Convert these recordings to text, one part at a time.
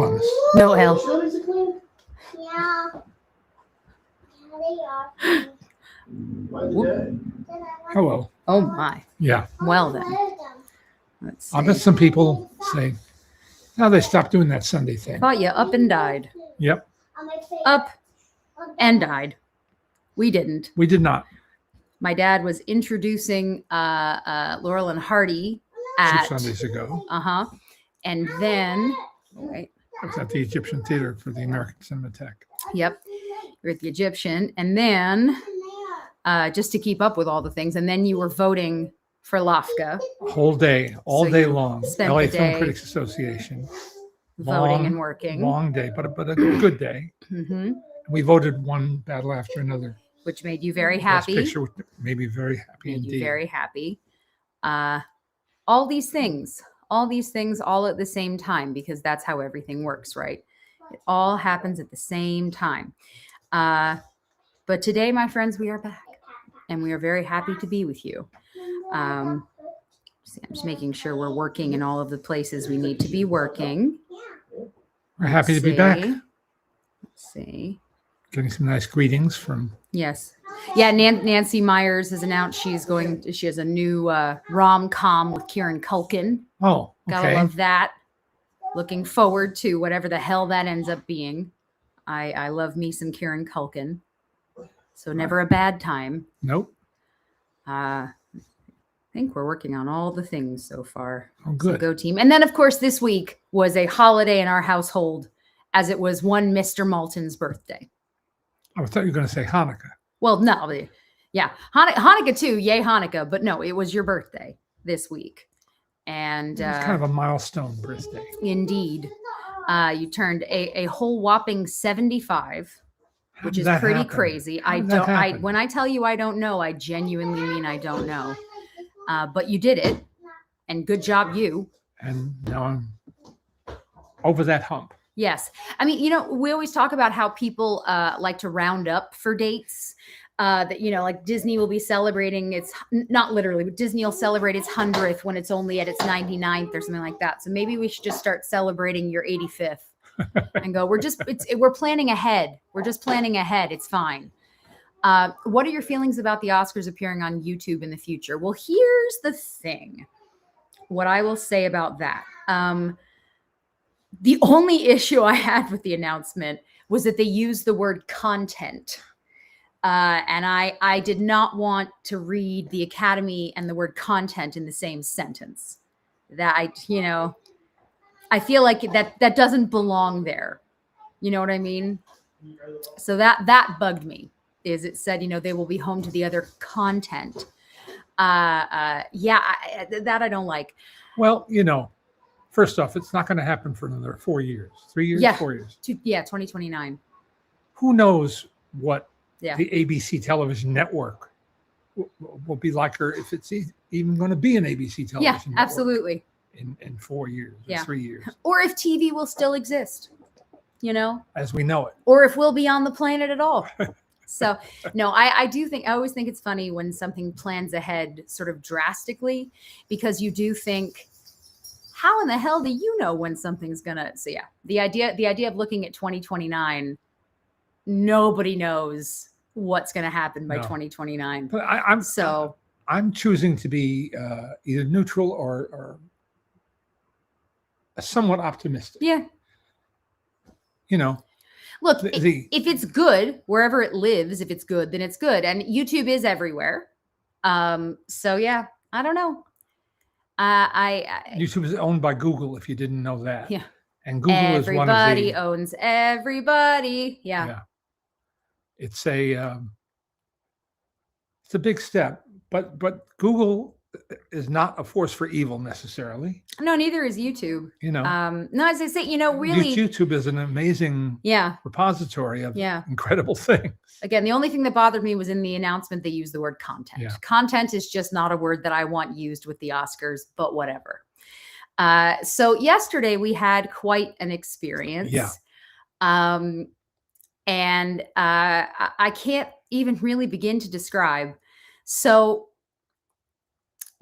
promise. No hell. Sure these are clean? Yeah. Yeah, they are. Mine's dead. Hello. Oh my. Yeah. Well then, let's I bet see. some people say, now they stopped doing that Sunday thing. Thought you up and died. Yep. Up and died. We didn't. We did not. My dad was introducing Laurel and Hardy 2 at Sundays ago. and then right. I was at the Egyptian Theater for the American Cinematheque. Yep. You're at the Egyptian. And then just to keep up with all the things. And then you were voting for LAFCA. Whole day, all So day you long. spent LA the Film day Critics Association. Voting Long, and working. Long day, but a good day. Hmm. We voted one battle after another. Which made you very Best happy. Picture made me very happy Made indeed. you very happy. All these things all at the same time, because that's how everything works, right? It all happens at the same time. But today, my friends, we are back and we are very happy to be with you. I'm just making sure we're working in all of the places we need to be working. We're happy to be back. Let's see. Getting some nice greetings from. Yes. Yeah, Nancy Myers has announced she has a new rom-com with Kieran Culkin. Oh, Gotta okay. love that. Looking forward to whatever the hell that ends up being. I love me some Kieran Culkin. So never a bad time. Nope. I think we're working on all the things so far. Oh, So good. go team. And then, of course, this week was a holiday in our household, as it was one Mr. Maltin's birthday. I thought you were going to say Hanukkah. Well, no, yeah, Hanukkah too. Yay, Hanukkah! But no, it was your birthday this week, and It was kind of a milestone birthday. indeed, you turned a whole whopping 75, How which did is that pretty happen? crazy. How I did that don't. happen? When I tell you I don't know, I genuinely mean I don't know. But you did it, and good job, you. And now I'm over that hump. Yes. I mean, we always talk about how people like to round up for dates. That, like Disney will be celebrating not literally, but Disney will celebrate its 100th when it's only at its 99th or something like that. So maybe we should just start celebrating your 85th and go, we're planning ahead. We're just planning ahead. It's fine. What are your feelings about the Oscars appearing on YouTube in the future? Well, here's the thing. What I will say about that. The only issue I had with the announcement was that they used the word content. And I did not want to read the Academy and the word content in the same sentence. That I feel like that doesn't belong there. You know what I mean? So that bugged me. Is it said, they will be home to the other content. That I don't like. Well, first off, it's not going to happen for another 4 years, 3 years, Yeah. 4 years. 2029. Who knows what Yeah. the ABC television network will be like, or if it's even going to be an ABC television Yeah, network absolutely. in 4 years or Yeah. 3 years, Or if TV will still exist, as we know it. or if we'll be on the planet at all. So, no, I always think it's funny when something plans ahead sort of drastically, because you do think, how in the hell do you know when something's gonna? So yeah, the idea of looking at 2029, nobody knows what's gonna happen by No. 2029. But I'm choosing to be either neutral or somewhat optimistic. Yeah. Look, if it's good, wherever it lives, if it's good, then it's good. And YouTube is everywhere. So yeah, I don't know. YouTube is owned by Google, if you didn't know that. Yeah. And Google is one of Everybody the. owns everybody. Yeah. It's a big step, but Google is not a force for evil necessarily. No, neither is YouTube. No, as I say, really, YouTube is an amazing repository of incredible things. Again, the only thing that bothered me was in the announcement, they used the word content. Yeah. Content is just not a word that I want used with the Oscars, but whatever. So yesterday we had quite an experience. Yeah. And I can't even really begin to describe. So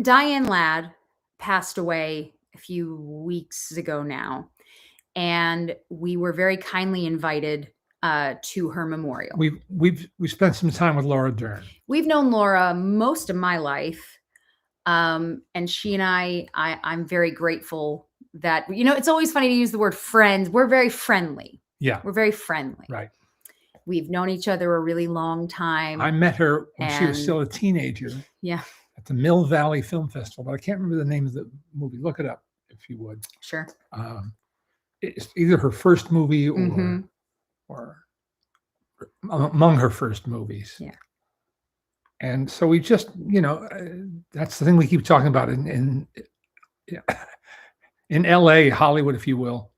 Diane Ladd passed away a few weeks ago now. and we were very kindly invited to her memorial. We spent some time with Laura Dern. We've known Laura most of my life, and she and I'm very grateful that, it's always funny to use the word friends. We're very friendly. Yeah, We're very friendly. right. We've known each other a really long time. I met her when she was And- still a teenager Yeah, at the Mill Valley Film Festival, but I can't remember the name of the movie. Look it up if you would. sure. It's either her first movie Mhm. or among her first movies. Yeah. And so we just, that's the thing we keep talking about in LA, Hollywood, if you will.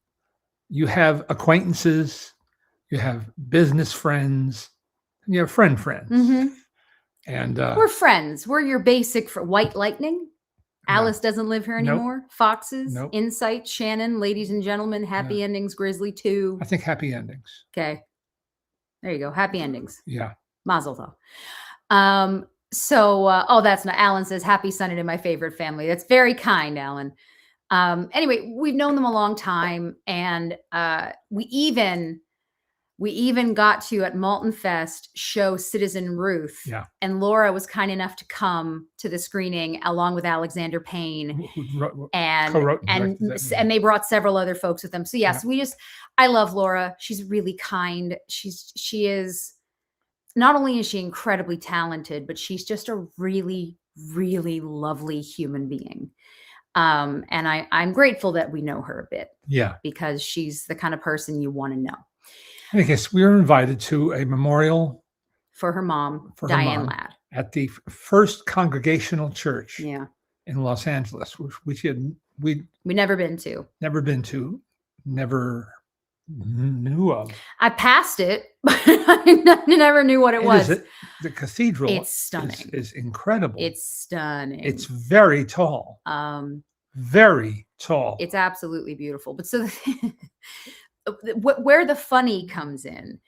You have acquaintances, you have business friends, and you have friends. Mhm. And We're friends. We're your basic White Lightning. No. Alice doesn't live here Nope. anymore. Foxes, Nope. Insight, Shannon, Ladies and Gentlemen, Happy Endings, Grizzly 2. I think happy endings. Okay. There you go. Happy Endings. Yeah. Mazel tov. That's not, Alan says, happy Sunday to my favorite family. That's very kind, Alan. Anyway, we've known them a long time, and we even got to, at Maltin Fest, show Citizen Ruth. Yeah. And Laura was kind enough to come to the screening along with Alexander Payne, and co-wrote and directed that movie. they brought several other folks with them. So yes, I love Laura. She's really kind. She is, not only is she incredibly talented, but she's just a really, really lovely human being. And I'm grateful that we know her a bit. Yeah. Because she's the kind of person you want to know. I guess we were invited to a memorial For her mom, For her Diane mom. Ladd. at the First Congregational Church Yeah. in Los Angeles, which we'd We never been to. never been to, never knew of. I passed it, but I never knew what it was. The cathedral It's stunning. is incredible. It's stunning. It's very tall. Very tall. It's absolutely beautiful. But so where the funny comes in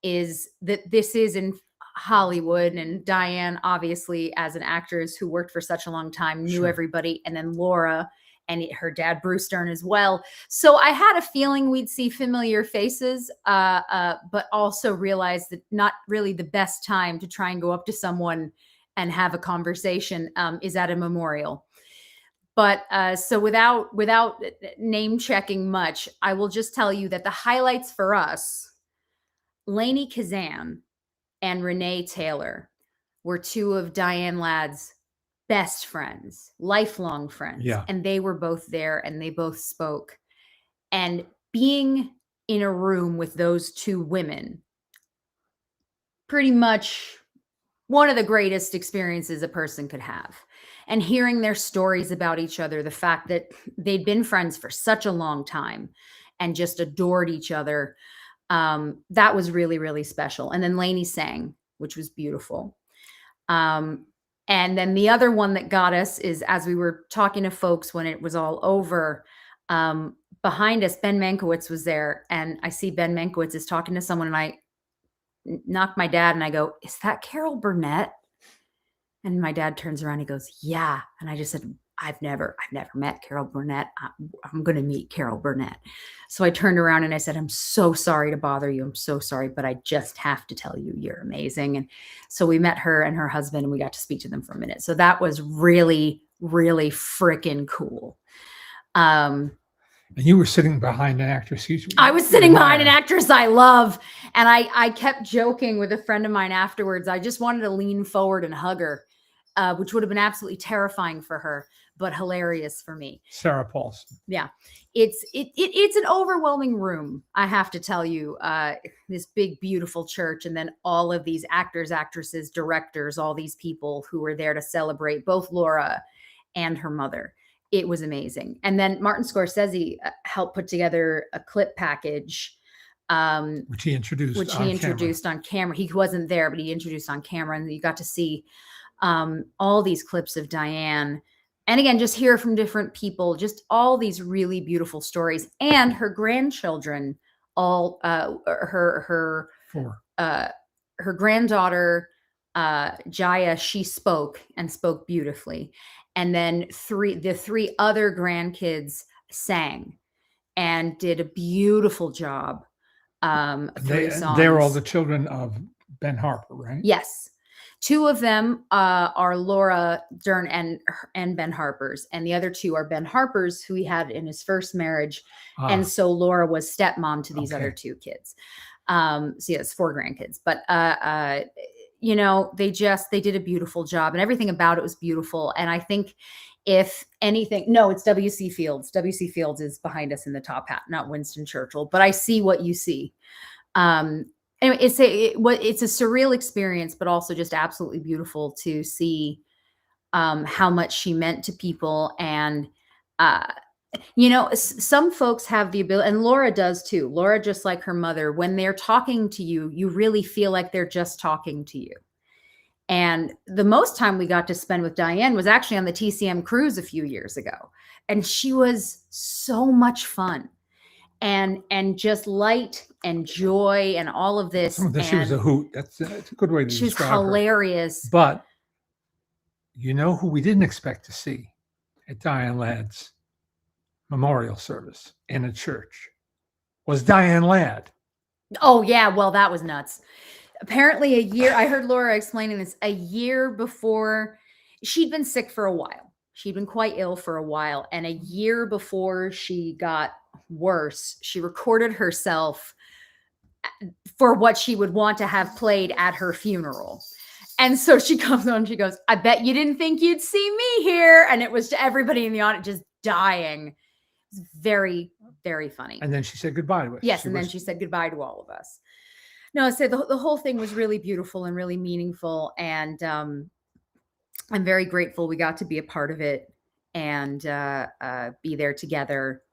is that this is in Hollywood, and Diane, obviously, as an actress who worked for such a long time, knew Sure. everybody, and then Laura and her dad, Bruce Dern, as well. So I had a feeling we'd see familiar faces, but also realized that not really the best time to try and go up to someone and have a conversation is at a memorial. But so without name checking much, I will just tell you that the highlights for us, Lainey Kazan and Renee Taylor, were two of Diane Ladd's best friends, lifelong friends. Yeah. And they were both there, and they both spoke. And being in a room with those two women, pretty much one of the greatest experiences a person could have. And hearing their stories about each other, the fact that they'd been friends for such a long time and just adored each other, that was really, really special. And then Lainey sang, which was beautiful. And then the other one that got us is, as we were talking to folks when it was all over, behind us, Ben Mankiewicz was there. And I see Ben Mankiewicz is talking to someone, and I knock my dad and I go, "Is that Carol Burnett?" And my dad turns around and he goes, "Yeah." And I just said, I've never met Carol Burnett. I'm going to meet Carol Burnett. So I turned around and I said, "I'm so sorry to bother you. I'm so sorry, but I just have to tell you, you're amazing." And so we met her and her husband, and we got to speak to them for a minute. So that was really, really freaking cool. And you were sitting behind an actress. I was sitting behind an actress I love. And I kept joking with a friend of mine afterwards. I just wanted to lean forward and hug her, which would have been absolutely terrifying for her, but hilarious for me. Sarah Paulson. Yeah. It's an overwhelming room, I have to tell you. This big, beautiful church, and then all of these actors, actresses, directors, all these people who were there to celebrate both Laura and her mother. It was amazing. And then Martin Scorsese helped put together a clip package, Which he introduced on camera. He wasn't there, but he introduced on camera, and you got to see all these clips of Diane. And again, just hear from different people, just all these really beautiful stories. And her grandchildren, all her granddaughter, Jaya, she spoke beautifully. And then the three other grandkids sang. and did a beautiful job. And 3 they're all songs. the children of Ben Harper, right? Yes. 2 of them are Laura Dern and Ben Harper's, and the other 2 are Ben Harper's, who he had in his first marriage, and Ah, so Laura was stepmom to these other okay. 2 kids. So he has 4 grandkids, but you know, they did a beautiful job, and everything about it was beautiful. And I think if anything, no, it's W.C. Fields. W.C. Fields is behind us in the top hat, not Winston Churchill, but I see what you see. Anyway, it's a surreal experience, but also just absolutely beautiful to see how much she meant to people. And uh, you know, some folks have the ability, and Laura does too. Laura, just like her mother, when they're talking to you, you really feel like they're just talking to you. And the most time we got to spend with Diane was actually on the TCM cruise a few years ago, and she was so much fun and just light and joy and all of this. She was a And hoot. That's a good way to she was describe her. hilarious. But you know who we didn't expect to see at Diane Ladd's memorial service in a church was Diane Ladd. Oh yeah, well, that was nuts. Apparently I heard Laura explaining this, a year before. She'd been sick for a while. She'd been quite ill for a while. And a year before she got worse, she recorded herself for what she would want to have played at her funeral. And so she comes on, she goes, "I bet you didn't think you'd see me here." And it was to everybody in the audience just dying. It was very, very funny. And then she said goodbye to us. Yes, then she said goodbye to all of us. No, so the whole thing was really beautiful and really meaningful. And I'm very grateful we got to be a part of it and be there together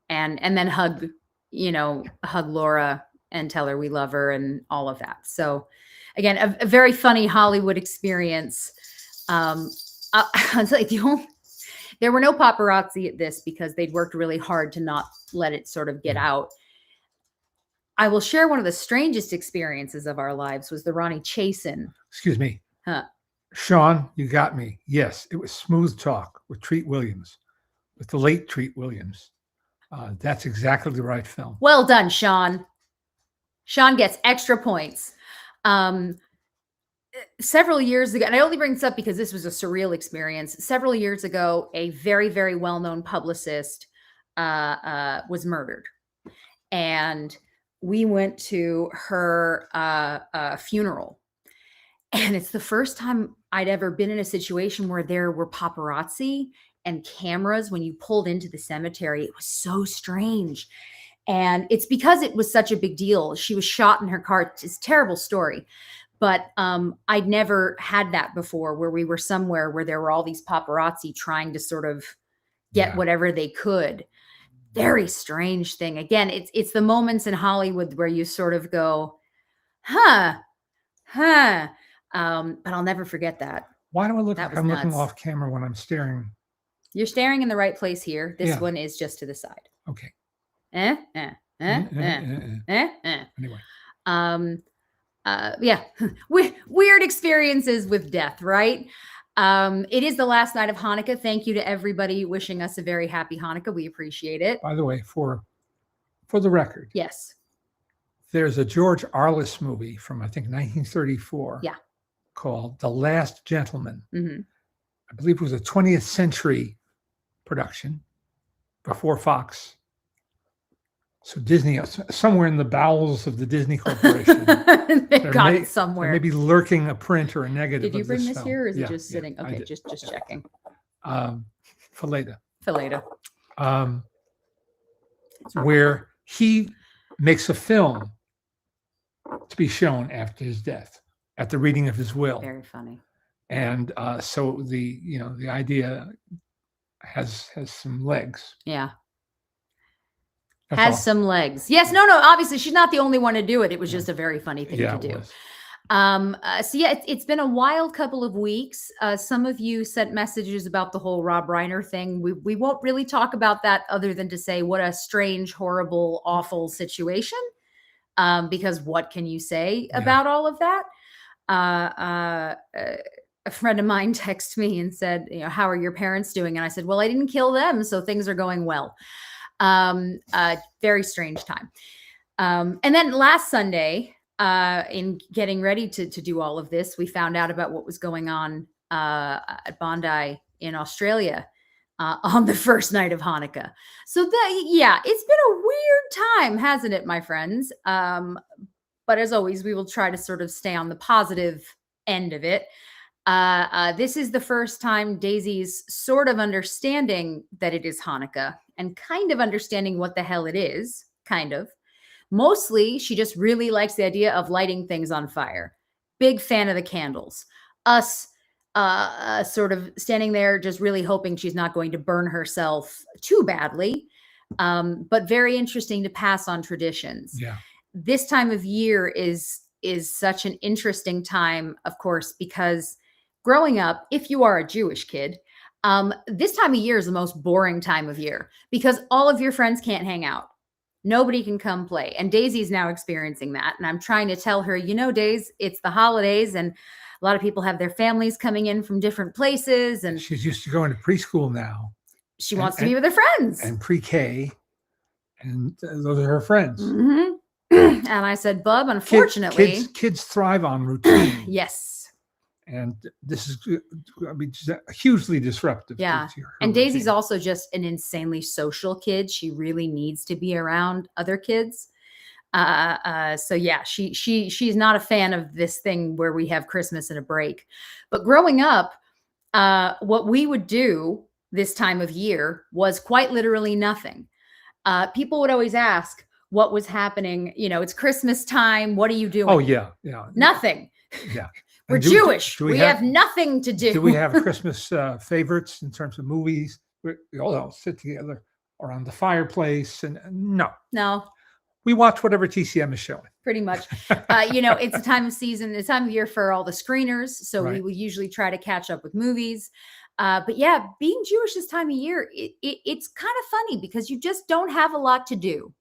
and then hug Laura and tell her we love her and all of that. So again, a very funny Hollywood experience. I'll tell you, there were no paparazzi at this because they'd worked really hard to not let it sort of get out. I will share one of the strangest experiences of our lives was the Ronnie Chasen. Excuse me. Huh. Sean, you got me. Yes, it was Smooth Talk with Treat Williams, with the late Treat Williams. That's exactly the right film. Well done, Sean. Sean gets extra points. Several years ago, and I only bring this up because this was a surreal experience. Several years ago, a very, very well-known publicist was murdered. And we went to her funeral. And it's the first time I'd ever been in a situation where there were paparazzi and cameras when you pulled into the cemetery. It was so strange. And it's because it was such a big deal. She was shot in her car. It's a terrible story. But I'd never had that before, where we were somewhere where there were all these paparazzi trying to sort of get whatever they could. Very strange thing. Again, it's the moments in Hollywood where you sort of go, huh. But I'll never forget that. Why do I look That like was I'm looking nuts. off camera when I'm staring? You're staring in the right place here. This Yeah. one is just to the side. Okay. Anyway. Anyway. Yeah. Weird experiences with death, right? It is the last night of Hanukkah. Thank you to everybody wishing us a very happy Hanukkah. We appreciate it. By the way, for the record, Yes. there's a George Arliss movie from, I think, 1934 Yeah. called The Last Gentleman. Mhm. I believe it was a 20th century production before Fox. So Disney, somewhere in the bowels of the Disney Corporation, They got it somewhere. Maybe lurking a print or a negative. Did you of bring this film. here, or is Yeah, it just sitting? I Okay, did. just checking. For later. Where he makes a film to be shown after his death, at the reading of his will. Very funny. And so the idea has some legs. Yeah. That's Has all. some legs. Yes. No. Obviously, she's not the only one to do it. It was just a very funny thing to it do. was. So yeah, it's been a wild couple of weeks. Some of you sent messages about the whole Rob Reiner thing. We won't really talk about that other than to say what a strange, horrible, awful situation. Because what can you say about all of that? A friend of mine texted me and said, "How are your parents doing?" And I said, "Well, I didn't kill them, so things are going well." Very strange time. And then last Sunday, in getting ready to do all of this, we found out about what was going on at Bondi in Australia on the first night of Hanukkah. So that, it's been a weird time, hasn't it, my friends? But as always, we will try to sort of stay on the positive end of it. This is the first time Daisy's sort of understanding that it is Hanukkah and kind of understanding what the hell it is, kind of. Mostly, she just really likes the idea of lighting things on fire. Big fan of the candles. Us sort of standing there just really hoping she's not going to burn herself too badly, but very interesting to pass on traditions. Yeah. This time of year is such an interesting time, of course, because growing up, if you are a Jewish kid, this time of year is the most boring time of year because all of your friends can't hang out. Nobody can come play. And Daisy's now experiencing that. And I'm trying to tell her, Days, it's the holidays and a lot of people have their families coming in from different places. And She's used to going to preschool now. she wants to be with her friends. And pre-K. And those are her friends. Mm-hmm. And I said, Bub, unfortunately. Kids thrive on routine. Yes. And this is hugely disruptive. Yeah. To her And Daisy's routine. also just an insanely social kid. She really needs to be around other kids. So yeah, she's not a fan of this thing where we have Christmas and a break. But growing up, what we would do this time of year was quite literally nothing. People would always ask what was happening. It's Christmas time. What are you doing? Oh yeah. Nothing. Yeah. We're And Jewish. We have nothing to do. Do we have Christmas favorites in terms of movies? We all sit together around the fireplace, and No, we watch whatever TCM is showing. pretty much. It's a time of season, it's time of year for all the screeners. So we Right. will usually try to catch up with movies. But yeah, being Jewish this time of year, it's kind of funny because you just don't have a lot to do.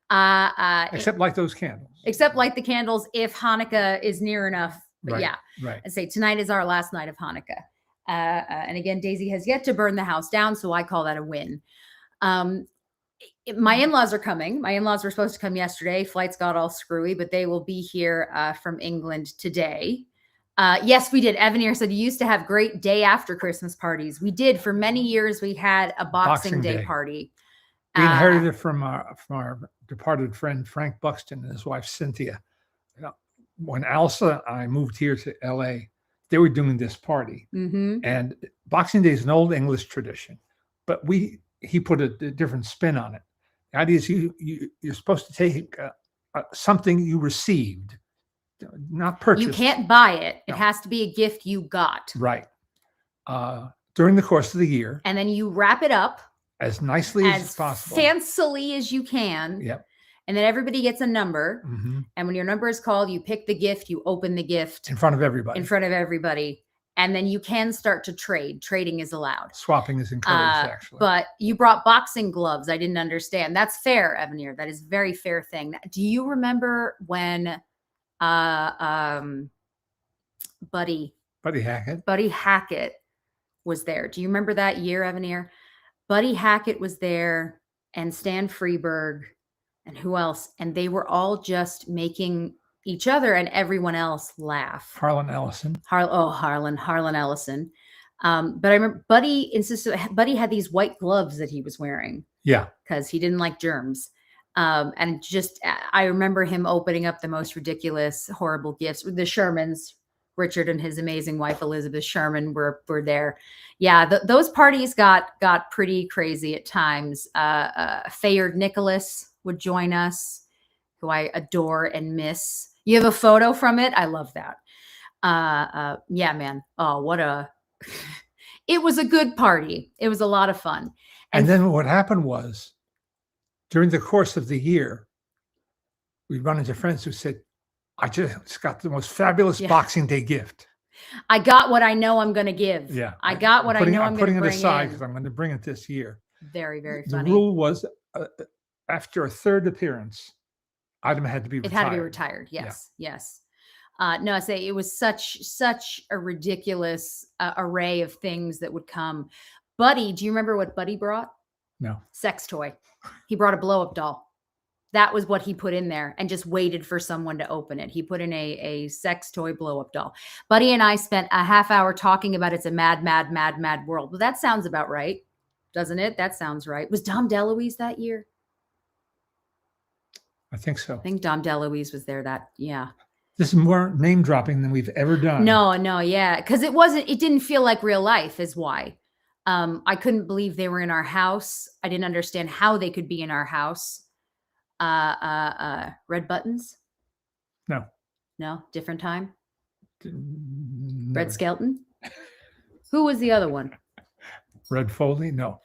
Except light those candles. Except light the candles if Hanukkah is near enough. But Right, yeah, right. I say tonight is our last night of Hanukkah. And again, Daisy has yet to burn the house down, so I call that a win. My in-laws are coming. My in-laws were supposed to come yesterday. Flights got all screwy, but they will be here from England today. Yes, we did. Evan said you used to have great day after Christmas parties. We did. For many years, we had a Boxing Day party. We inherited it from our departed friend Frank Buxton and his wife Cynthia. When Elsa and I moved here to LA, they were doing this party. Mm-hmm. And Boxing Day is an old English tradition, but he put a different spin on it. The idea is you're supposed to take something you received, not purchased. You can't buy it. It No. has to be a gift you got. Right. During the course of the year, And then you wrap it up as nicely as possible. fancily as you can. Yep. And then everybody gets a number. Mm-hmm. And when your number is called, you pick the gift, you open the gift In front of everybody. And then you can start to trade. Trading is allowed. Swapping is encouraged, actually. But you brought boxing gloves. I didn't understand. That's fair, Evan. That is a very fair thing. Do you remember when Buddy Hackett was there? Do you remember that year, Evan? Buddy Hackett was there and Stan Freberg and who else? And they were all just making each other and everyone else laugh. Harlan Ellison. Harlan Ellison. But I remember Buddy had these white gloves that he was wearing. Yeah. Because he didn't like germs. And just, I remember him opening up the most ridiculous, horrible gifts. The Shermans, Richard and his amazing wife, Elizabeth Sherman, were there. Yeah, those parties got pretty crazy at times. Fayard Nicholas would join us, who I adore and miss. You have a photo from it? I love that. Yeah, man. Oh, it was a good party. It was a lot of fun. And then what happened was, during the course of the year, we'd run into friends who said, I just got the most fabulous Boxing Day gift. I got what I know I'm going to give. Yeah. I got what I know I'm going to bring in. I'm putting it aside because I'm going to bring it this year. Very, very The funny. rule was after a third appearance, item had to be retired. It had to be retired. Yes. Yeah. Yes. No, I say it was such a ridiculous array of things that would come. Buddy, do you remember what Buddy brought? No. Sex toy. He brought a blow up doll. That was what he put in there and just waited for someone to open it. He put in a sex toy blow up doll. Buddy and I spent a half hour talking about it's a mad, mad, mad, mad world. Well, that sounds about right, doesn't it? That sounds right. Was Dom DeLuise that year? I think so. I think Dom DeLuise was there that, yeah. This is more name dropping than we've ever done. No, yeah. Because it didn't feel like real life is why. I couldn't believe they were in our house. I didn't understand how they could be in our house. Red Buttons? No, different time. Never. Red Skelton? Who was the other one? Red Foley? No.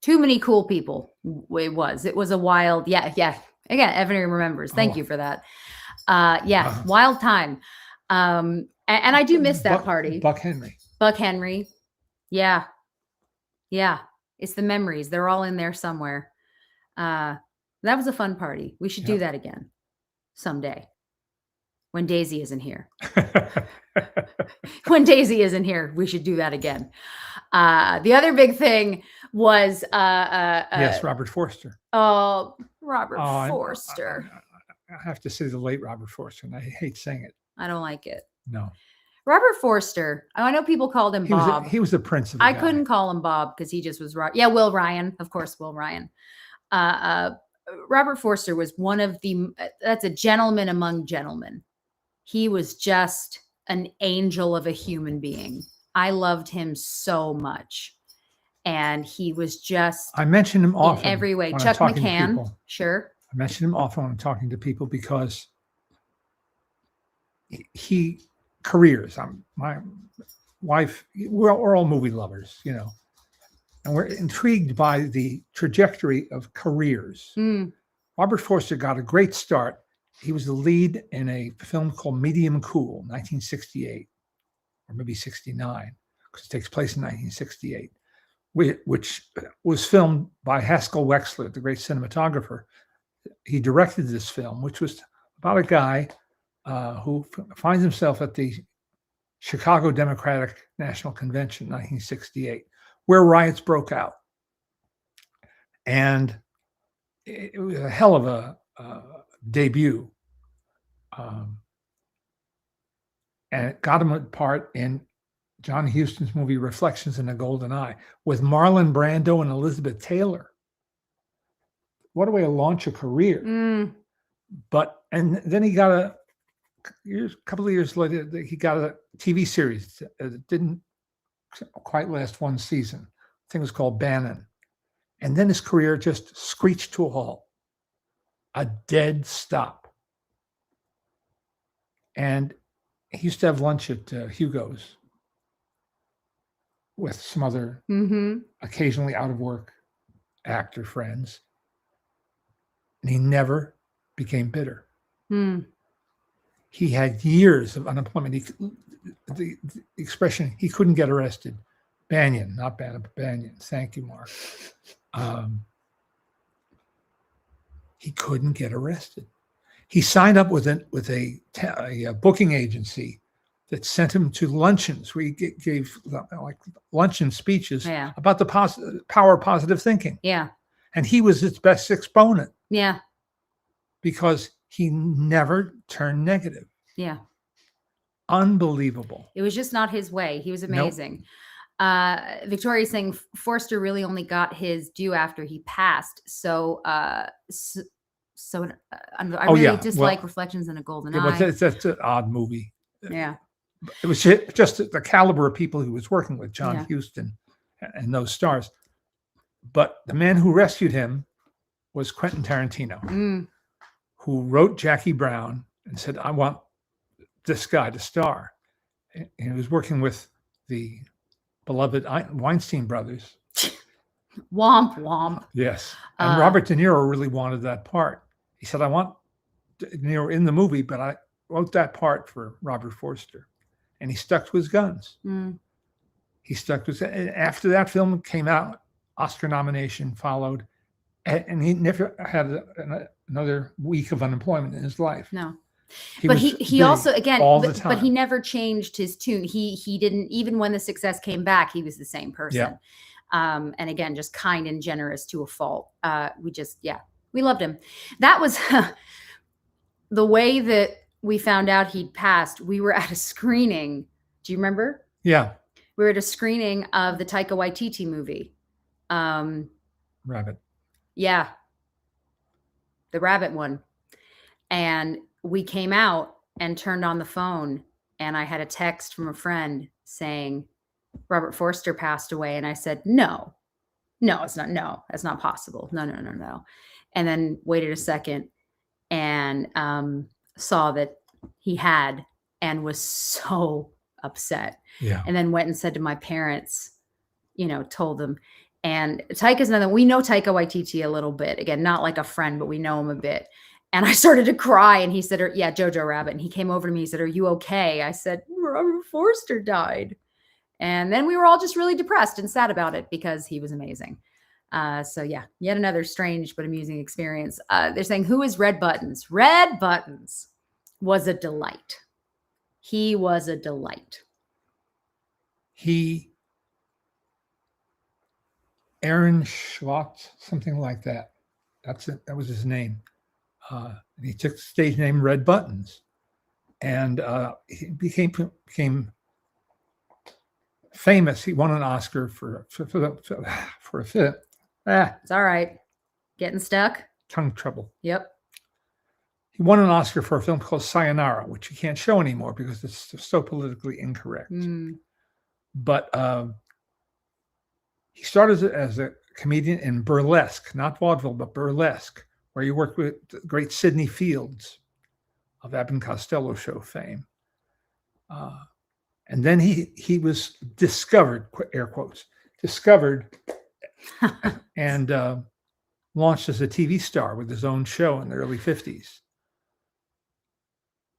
Too many cool people. It was a wild, yeah. Again, Evan remembers. Thank you for that. Wild time. And I do miss that party. Buck Henry. Buck Henry. Yeah. It's the memories. They're all in there somewhere. That was a fun party. We should do that again someday when Daisy isn't here. When Daisy isn't here, we should do that again. The other big thing was yes, Robert Forster. Oh, Robert Forster. I have to say the late Robert Forster, and I hate saying it. I don't like it. No. Robert Forster. I know people called him Bob. He was the prince of the I guy. couldn't call him Bob because he just was right. Yeah, Will Ryan. Of course, Will Ryan. Robert Forster was that's a gentleman among gentlemen. He was just an angel of a human being. I loved him so much. And he was just I mention him often in every way. when Chuck I'm talking to McCann. people. Sure. I mention him often when I'm talking to people because he careers. My wife, we're all movie lovers, and we're intrigued by the trajectory of careers. Robert Forster got a great start. He was the lead in a film called Medium Cool, 1968, or maybe 69, because it takes place in 1968, which was filmed by Haskell Wexler, the great cinematographer. He directed this film, which was about a guy who finds himself at the Chicago Democratic National Convention, 1968, where riots broke out. And it was a hell of a debut. And it got him a part in John Huston's movie Reflections in a Golden Eye with Marlon Brando and Elizabeth Taylor. What a way to launch a career. And then he got a couple of years later, he got a TV series that didn't quite last one season. I think it was called Bannon. And then his career just screeched to a halt, a dead stop. And he used to have lunch at Hugo's with some other occasionally out of work actor friends. And he never became bitter. He had years of unemployment. The expression, he couldn't get arrested. Banyan, not Banyan. Thank you, Mark. He couldn't get arrested. He signed up with a booking agency that sent him to luncheons where he gave like luncheon speeches about the power of positive thinking. Yeah. And he was its best exponent. Yeah. Because he never turned negative. Yeah. Unbelievable. It was just not his way. He was amazing. Victoria's saying Forster really only got his due after he passed. So I really dislike Reflections in a Golden Eye. That's an odd movie. Yeah. It was just the caliber of people he was working with, John Huston and those stars. But the man who rescued him was Quentin Tarantino, who wrote Jackie Brown and said, I want this guy to star. And he was working with the beloved Weinstein brothers. Womp, womp. Yes. And Robert De Niro really wanted that part. He said, I want De Niro in the movie, but I wrote that part for Robert Forster. And he stuck to his guns. He stuck to his, and after that film came out, Oscar nomination followed, and he never had another week of unemployment in his life. No. But he also, again, but he never changed his tune. He didn't, even when the success came back, he was the same person. And again, just kind and generous to a fault. We loved him. That was the way that we found out he'd passed. We were at a screening. Do you remember? Yeah. We were at a screening of the Taika Waititi movie. Rabbit. Yeah. The rabbit one. And we came out and turned on the phone, and I had a text from a friend saying Robert Forster passed away. And I said, no, it's not. No, that's not possible. No. And then waited a second and saw that he had, and was so upset. Yeah. And then went and said to my parents, told them. And Taika's another, we know Taika Waititi a little bit. Again, not like a friend, but we know him a bit. And I started to cry, and he said, yeah, Jojo Rabbit. And he came over to me, he said, are you okay? I said, Robert Forster died. And then we were all just really depressed and sad about it because he was amazing. So yeah, yet another strange but amusing experience. They're saying, who is Red Buttons? Red Buttons was a delight. He was a delight. Aaron Schwartz, something like that. That's it. That was his name. He took the stage name Red Buttons, and he became famous. He won an Oscar for a film. It's all right. Getting stuck. Tongue trouble. Yep. He won an Oscar for a film called Sayonara, which you can't show anymore because it's so politically incorrect. But he started as a comedian in burlesque, not vaudeville, but burlesque, where he worked with the great Sidney Fields of Abbott and Costello show fame. And then he was discovered, air quotes, discovered and launched as a TV star with his own show in the early 50s.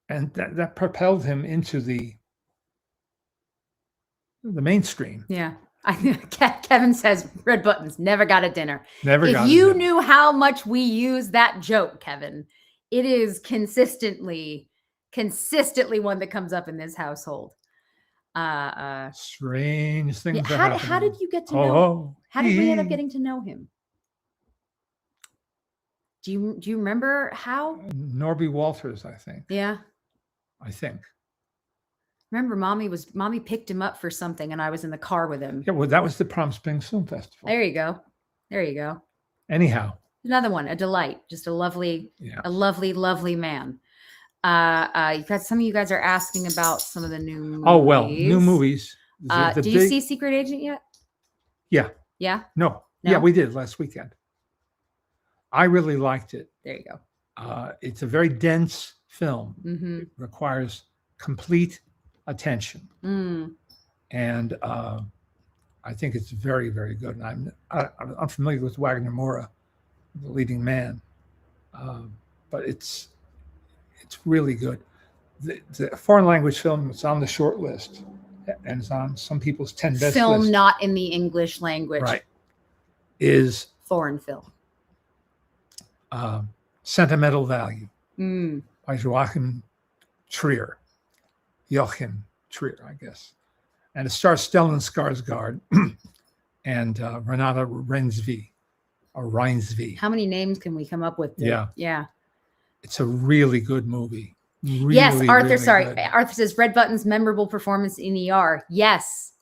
And that propelled him into the mainstream. Yeah. Kevin says Red Buttons never got a dinner. If you knew how much we use that joke, Kevin, it is consistently one that comes up in this household. Strange things. Yeah, how did you get to know? How did we end up getting to know him? Do you remember how? Norby Walters, I think. Yeah. I think. Remember, mommy picked him up for something, and I was in the car with him. Yeah, well, that was the Palm Springs Film Festival. There you go. Anyhow, another one, a delight, just a lovely man. Some of you guys are asking about some of the new movies. Oh well, new movies. Did you see Secret Agent yet? Yeah. Yeah. No. Yeah, we did last weekend. I really liked it. There you go. It's a very dense film. Mm-hmm. It requires complete attention, and I think it's very, very good. And I'm familiar with Wagner Moura, the leading man, but it's really good. The foreign language film, it's on the short list, and it's on some people's 10 best film list. Not in the English language, right? Is foreign film. Sentimental Value by Joachim Trier, I guess, and it stars Stellan Skarsgård and Renata Reinsve. How many names can we come up with? Yeah. It's a really good movie. Yes, Arthur. Really sorry, good. Arthur says Red Button's memorable performance in ER. Yes,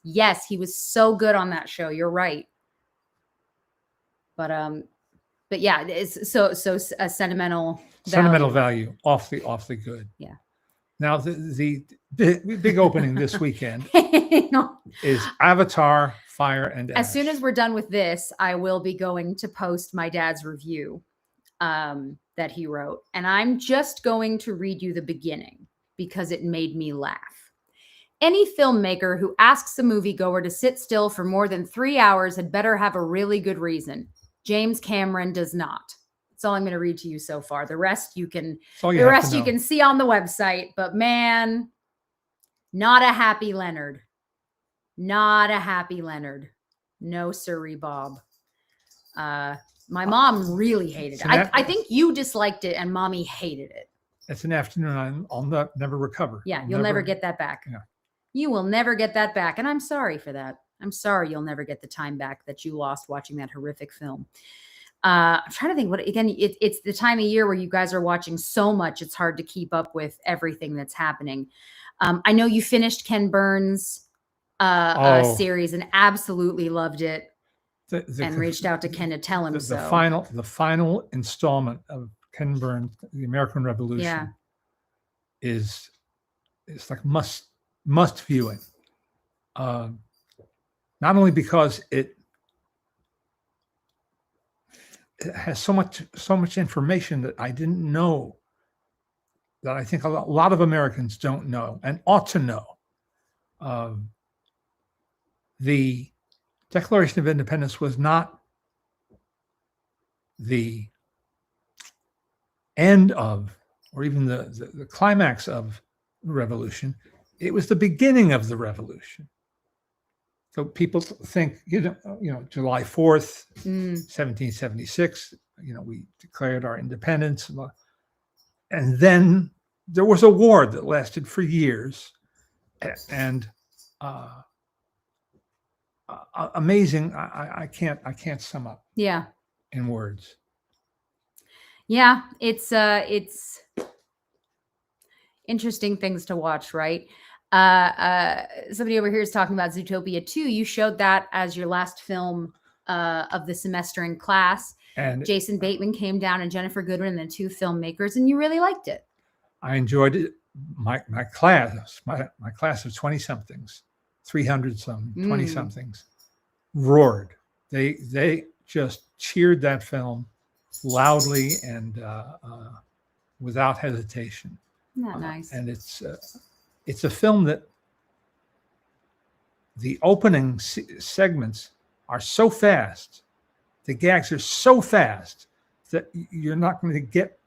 he was so good on that show. You're right. But yeah, it's so a sentimental value, awfully good. Yeah. Now the big opening this weekend is Avatar: Fire and Ash. As soon as we're done with this, I will be going to post my dad's review that he wrote, and I'm just going to read you the beginning because it made me laugh. Any filmmaker who asks a moviegoer to sit still for more than 3 hours had better have a really good reason. James Cameron does not. That's all I'm going to read to you so far. The rest you can see on the website. But man, not a happy Leonard. Not a happy Leonard. No sirree, Bob. My mom really hated it. I think you disliked it and mommy hated it. It's an afternoon I'll never recover. Yeah, you'll never get that back. Yeah. You will never get that back. And I'm sorry for that. I'm sorry you'll never get the time back that you lost watching that horrific film. I'm trying to think what, again, it's the time of year where you guys are watching so much. It's hard to keep up with everything that's happening. I know you finished Ken Burns' Oh. series and absolutely loved it The and reached out to Ken to tell him the so. final installment of Ken Burns, The American Revolution, Yeah. is like must viewing. Not only because it has so much information that I didn't know, that I think a lot of Americans don't know and ought to know. The Declaration of Independence was not the end of, or even the climax of the revolution. It was the beginning of the revolution. So people think, July 4th, 1776, we declared our independence. And then there was a war that lasted for years. And amazing. I can't sum up Yeah. in words. Yeah. It's interesting things to watch, right? Somebody over here is talking about Zootopia 2. You showed that as your last film of the semester in class. And Jason Bateman came down and Jennifer Goodwin, the two filmmakers, and you really liked it. I enjoyed it. My class of 20-somethings, 300 some 20-somethings, roared. They just cheered that film loudly and without hesitation. Isn't that nice? And it's a film that the opening segments are so fast, the gags are so fast that you're not going to get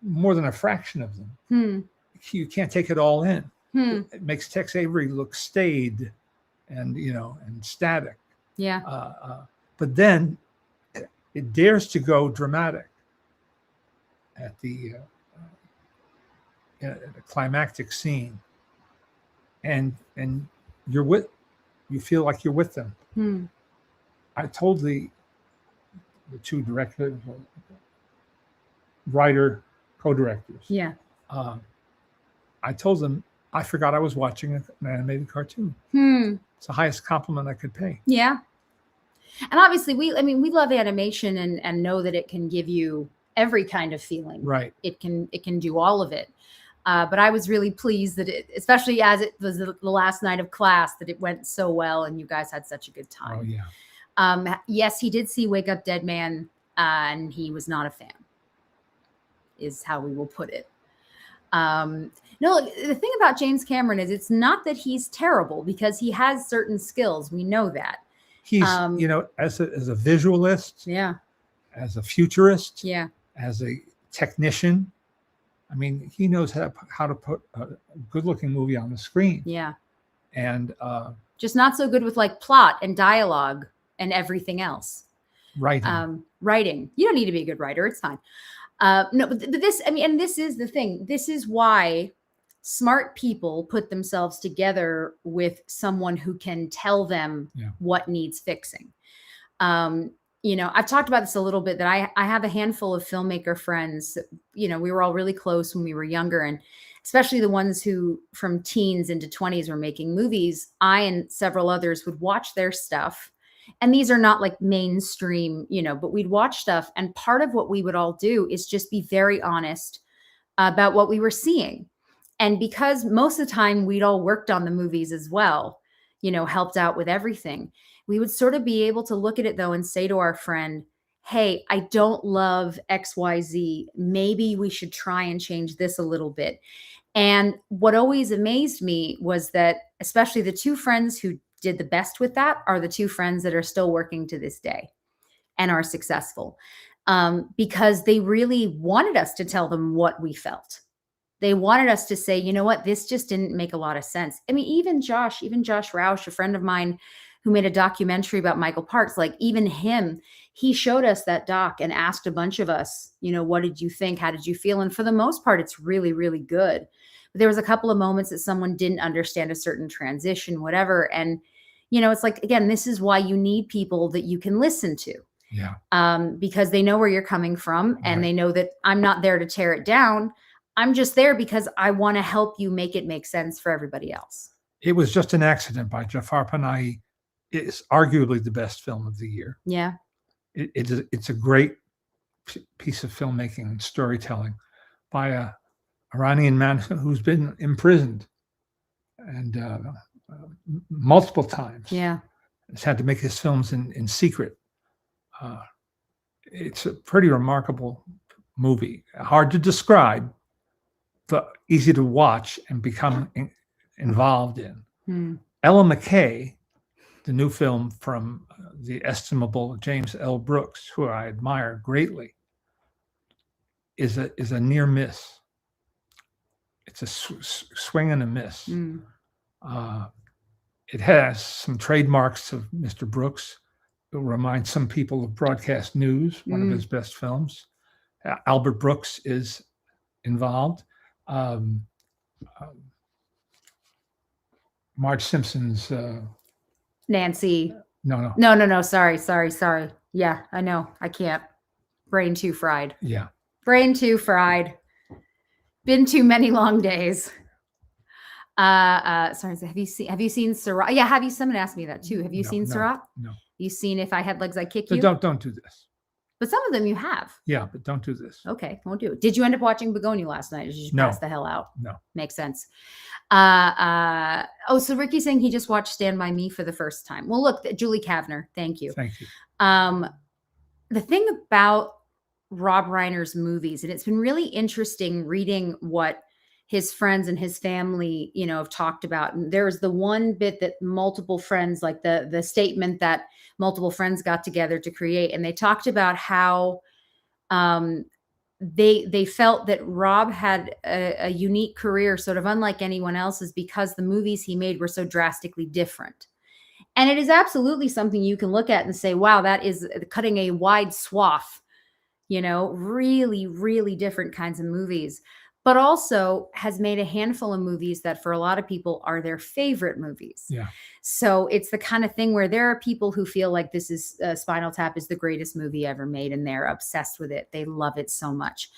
more than a fraction of them. You can't take it all in. It makes Tex Avery look staid and static. Yeah. But then it dares to go dramatic at the climactic scene, and you feel like you're with them. I told the two directors, writer, co-directors. Yeah. I told them I forgot I was watching an animated cartoon. It's the highest compliment I could pay. Yeah. And obviously we love animation and know that it can give you every kind of feeling. Right. It can do all of it. But I was really pleased that it, especially as it was the last night of class, that it went so well and you guys had such a good time. Oh yeah. Yes, he did see Wake Up Dead Man, and he was not a fan, is how we will put it. No, the thing about James Cameron is it's not that he's terrible, because he has certain skills. We know that. He's, as a visualist, Yeah. as a futurist, Yeah. as a technician, I mean, he knows how to put a good-looking movie on the screen. Yeah. And just not so good with like plot and dialogue and everything else. writing. Writing. You don't need to be a good writer. It's fine. No, but this, and this is the thing. This is why smart people put themselves together with someone who can tell them what needs fixing. I've talked about this a little bit, that I have a handful of filmmaker friends. We were all really close when we were younger, and especially the ones who from teens into 20s were making movies. I and several others would watch their stuff. And these are not like mainstream, but we'd watch stuff. And part of what we would all do is just be very honest about what we were seeing. And because most of the time we'd all worked on the movies as well, helped out with everything, we would sort of be able to look at it though and say to our friend, hey, I don't love XYZ. Maybe we should try and change this a little bit. And what always amazed me was that, especially the two friends who did the best with that are the two friends that are still working to this day and are successful, because they really wanted us to tell them what we felt. They wanted us to say, you know what, this just didn't make a lot of sense. I mean, even Josh Roush, a friend of mine who made a documentary about Michael Parks, like even him, he showed us that doc and asked a bunch of us, what did you think? How did you feel? And for the most part, it's really, really good. But there was a couple of moments that someone didn't understand a certain transition, whatever. And, You know, it's like, again, this is why you need people that you can listen to. Yeah. Because they know where you're coming from, and Right. they know that I'm not there to tear it down. I'm just there because I want to help you make it make sense for everybody else. It Was Just an Accident by Jafar Panahi is arguably the best film of the year. Yeah. It's a great piece of filmmaking and storytelling by a Iranian man who's been imprisoned and multiple times. Yeah. Has had to make his films in secret. It's a pretty remarkable movie. Hard to describe, but easy to watch and become involved in. Hmm. Ella McKay, the new film from the estimable James L. Brooks, who I admire greatly, is a near miss. It's a swing and a miss. Mm. It has some trademarks of Mr. Brooks. It will remind some people of Broadcast News, one of his best films. Albert Brooks is involved. Marge Simpson's Nancy. no. Sorry. Yeah, I know. I can't. Brain too fried. Yeah. Brain too fried. Been too many long days. Sorry. Have you seen Sirach? Yeah. Someone asked me that too. Have you seen Sirach? No. You seen If I Had Legs, I'd Kick So You? don't do this. But some of them you have. Yeah, but don't do this. Okay, won't do it. Did you end up watching Begonia last night? Or did you just No. pass the hell out? No. Makes sense. So Ricky's saying he just watched Stand By Me for the first time. Well, look, Julie Kavner, thank you. Thank you. The thing about Rob Reiner's movies, and it's been really interesting reading what his friends and his family, have talked about. And there's the one bit that multiple friends, like the statement that multiple friends got together to create, and they talked about how they felt that Rob had a unique career, sort of unlike anyone else's, because the movies he made were so drastically different. And it is absolutely something you can look at and say, wow, that is cutting a wide swath, really, really different kinds of movies, but also has made a handful of movies that for a lot of people are their favorite movies. Yeah. So it's the kind of thing where there are people who feel like this is Spinal Tap is the greatest movie ever made, and they're obsessed with it. They love it so much.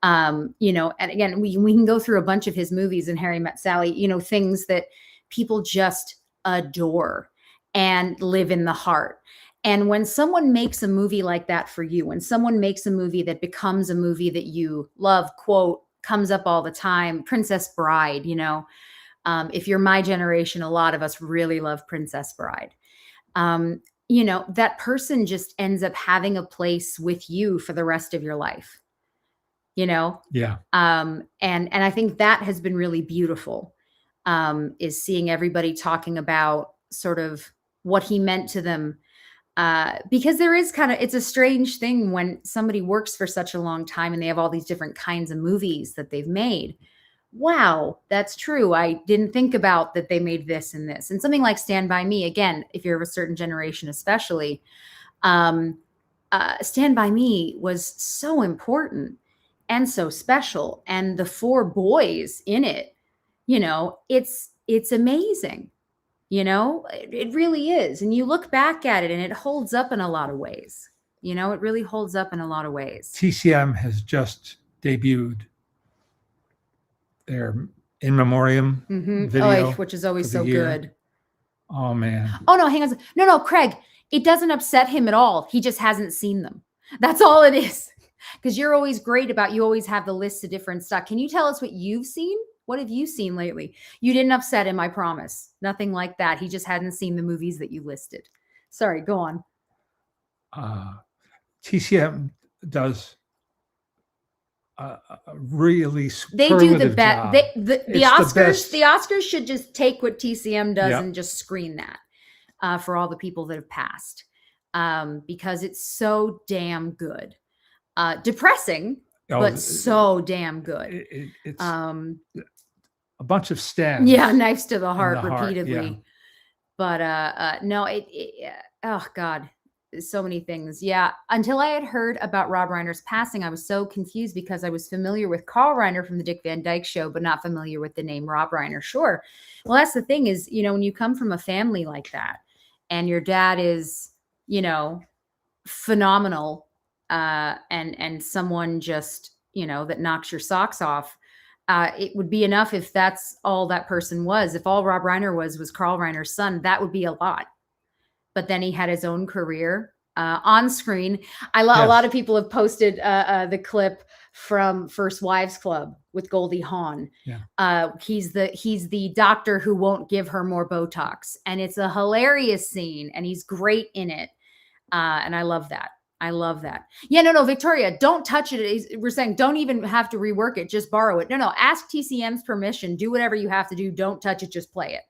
And again, we can go through a bunch of his movies, and Harry Met Sally, things that people just adore and live in the heart. And when someone makes a movie like that for you, when someone makes a movie that becomes a movie that you love, quote, comes up all the time, Princess Bride, if you're my generation, a lot of us really love Princess Bride. That person just ends up having a place with you for the rest of your life, Yeah. and I think that has been really beautiful, is seeing everybody talking about sort of what he meant to them. Because there is it's a strange thing when somebody works for such a long time and they have all these different kinds of movies that they've made. Wow, that's true. I didn't think about that they made this and this. And something like Stand By Me, again, if you're of a certain generation, especially, Stand By Me was so important and so special. And the four boys in it, it's amazing. It really is. And you look back at it and it holds up in a lot of ways. It really holds up in a lot of ways. TCM has just debuted their In Memoriam video, which is always for the so year. good. Oh, man. Oh, no, hang on. No, Craig, it doesn't upset him at all. He just hasn't seen them. That's all it is. Because you're always great you always have the list of different stuff. Can you tell us what you've seen? What have you seen lately? You didn't upset him, I promise. Nothing like that. He just hadn't seen the movies that you listed. Sorry, go on. TCM does a really They do the superlative best. job. The It's the Oscars. best. The Oscars should just take what TCM does Yeah. and just screen that for all the people that have passed, because it's so damn good. Depressing, but so damn good. It's a bunch of stabs. Yeah, knives to the heart the heart, repeatedly. yeah. But no, oh God, so many things. Yeah, until I had heard about Rob Reiner's passing, I was so confused because I was familiar with Carl Reiner from the Dick Van Dyke Show, but not familiar with the name Rob Reiner. Sure. Well, that's the thing is, when you come from a family like that, and your dad is, you know, phenomenal, and someone just, you know, that knocks your socks off, it would be enough if that's all that person was. If all Rob Reiner was Carl Reiner's son, that would be a lot. But then he had his own career on screen. A lot of people have posted the clip from First Wives Club with Goldie Hawn. Yeah. He's the doctor who won't give her more Botox, and it's a hilarious scene, and he's great in it. And I love that. I love that. Yeah, no, Victoria, don't touch it. We're saying don't even have to rework it. Just borrow it. No, ask TCM's permission. Do whatever you have to do. Don't touch it. Just play it,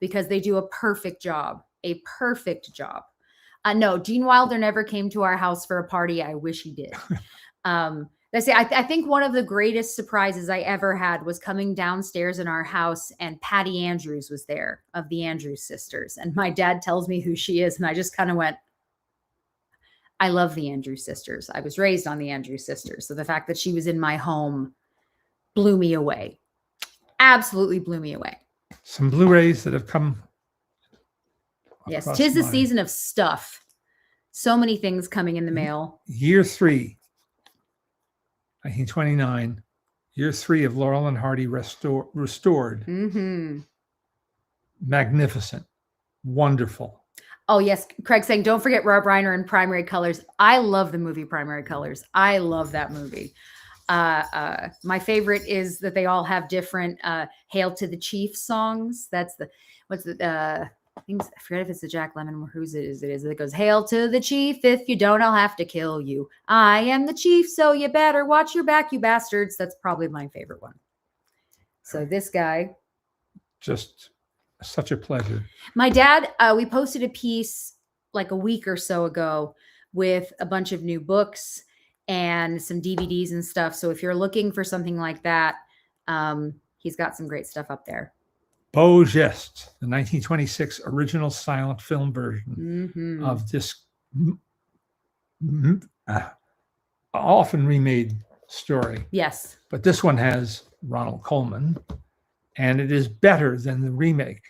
because they do a perfect job. A perfect job. No, Gene Wilder never came to our house for a party. I wish he did. I think one of the greatest surprises I ever had was coming downstairs in our house, and Patty Andrews was there, of the Andrews sisters. And my dad tells me who she is, and I just kind of went, I love the Andrews sisters. I was raised on the Andrews sisters. So the fact that she was in my home blew me away. Absolutely blew me away. Some Blu-rays that have come. Yes, 'tis the season of stuff. So many things coming in the mail. Year 3, 1929. Year 3 of Laurel and Hardy restored. Mm-hmm. Magnificent. Wonderful. Oh, yes. Craig saying, don't forget Rob Reiner in Primary Colors. I love the movie Primary Colors. I love that movie. My favorite is that they all have different Hail to the Chief songs. That's I forget if it's the Jack Lemmon or whose it is. It goes, Hail to the Chief. If you don't, I'll have to kill you. I am the chief, so you better watch your back, you bastards. That's probably my favorite one. So this guy. Just such a pleasure. My dad, we posted a piece like a week or so ago with a bunch of new books and some DVDs and stuff. So if you're looking for something like that, he's got some great stuff up there. Beau Geste, the 1926 original silent film version of this often remade story. Yes. But this one has Ronald Colman, and it is better than the remake,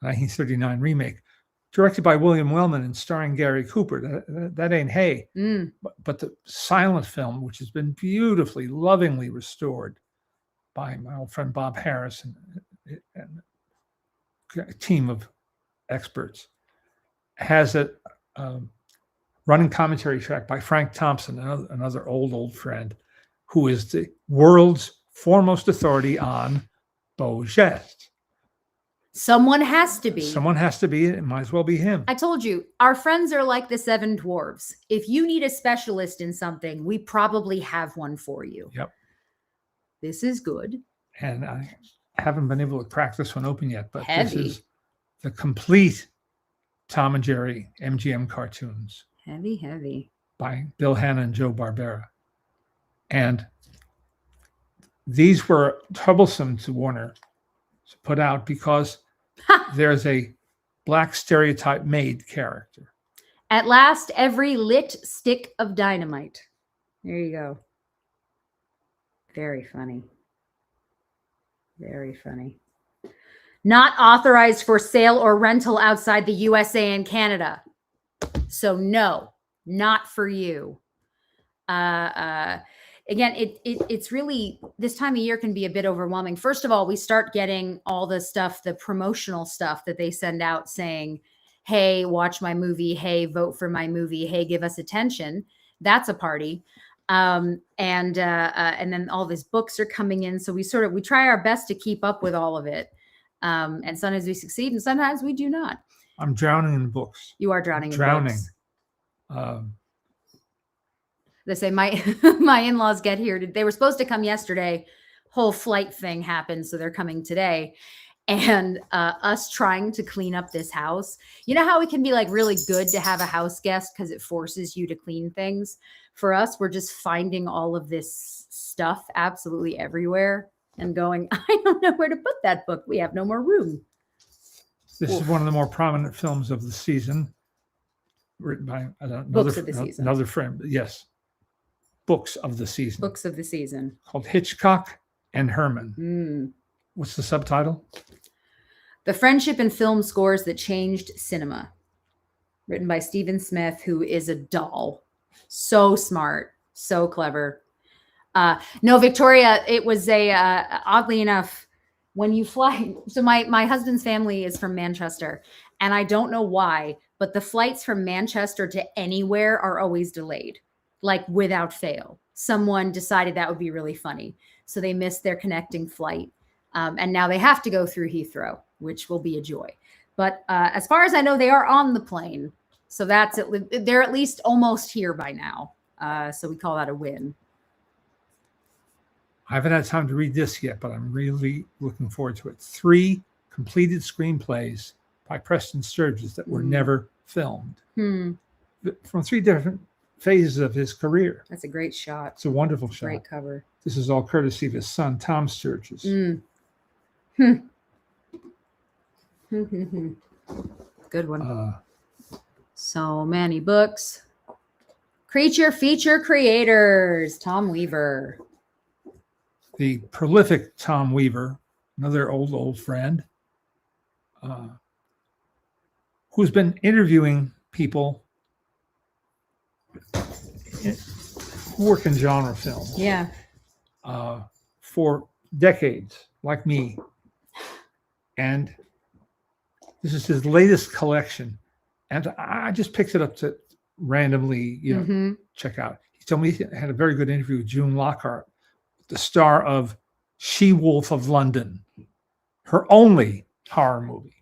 1939 remake, directed by William Wellman and starring Gary Cooper. That ain't hay. But the silent film, which has been beautifully, lovingly restored by my old friend Bob Harris and a team of experts, has a running commentary track by Frank Thompson, another old friend, who is the world's foremost authority on Beau Geste. Someone has to be. Someone has to be. It might as well be him. I told you, our friends are like the Seven Dwarves. If you need a specialist in something, we probably have one for you. Yep. This is good. And I haven't been able to crack this one open yet, but Heavy. This is the complete Tom and Jerry MGM cartoons. Heavy. By Bill Hanna and Joe Barbera. And these were troublesome to Warner to put out because there's a black stereotype maid character. At last, every lit stick of dynamite. There you go. Very funny. Very funny. Not authorized for sale or rental outside the USA and Canada. So no, not for you. Again, it's really, this time of year can be a bit overwhelming. First of all, we start getting all the stuff, the promotional stuff that they send out saying, hey, watch my movie. Hey, vote for my movie. Hey, give us attention. That's a party. And then all these books are coming in. So we try our best to keep up with all of it. And sometimes we succeed and sometimes we do not. I'm drowning in books. You are drowning in books. They say my in-laws get here. They were supposed to come yesterday. Whole flight thing happened. So they're coming today. And us trying to clean up this house. You know how it can be like really good to have a house guest because it forces you to clean things? For us, we're just finding all of this stuff absolutely everywhere and going, I don't know where to put that book. We have no more room. This is one of the more prominent films of the season, written by Books of the season. Another friend. Yes. Books of the season. Books of the season. Called Hitchcock and Herman. What's the subtitle? The Friendship and Film Scores That Changed Cinema. written by Stephen Smith, who is a doll. So smart, so clever. No, Victoria, it was oddly enough, when you fly. So my husband's family is from Manchester, and I don't know why, but the flights from Manchester to anywhere are always delayed, like without fail. Someone decided that would be really funny, so they missed their connecting flight, and now they have to go through Heathrow, which will be a joy. But as far as I know, they are on the plane, so they're at least almost here by now. So we call that a win. I haven't had time to read this yet, but I'm really looking forward to it. 3 completed screenplays by Preston Sturges that were never filmed from 3 different phases of his career. That's a great shot. It's a wonderful shot. Great cover. This is all courtesy of his son, Tom Sturges. Good one. So many books. Creature feature creators. Tom Weaver. The prolific Tom Weaver, another old friend, who's been interviewing people who work in genre film. Yeah. For decades, like me. And this is his latest collection. And I just picked it up to randomly, check out. He told me he had a very good interview with June Lockhart, the star of She-Wolf of London, her only horror movie.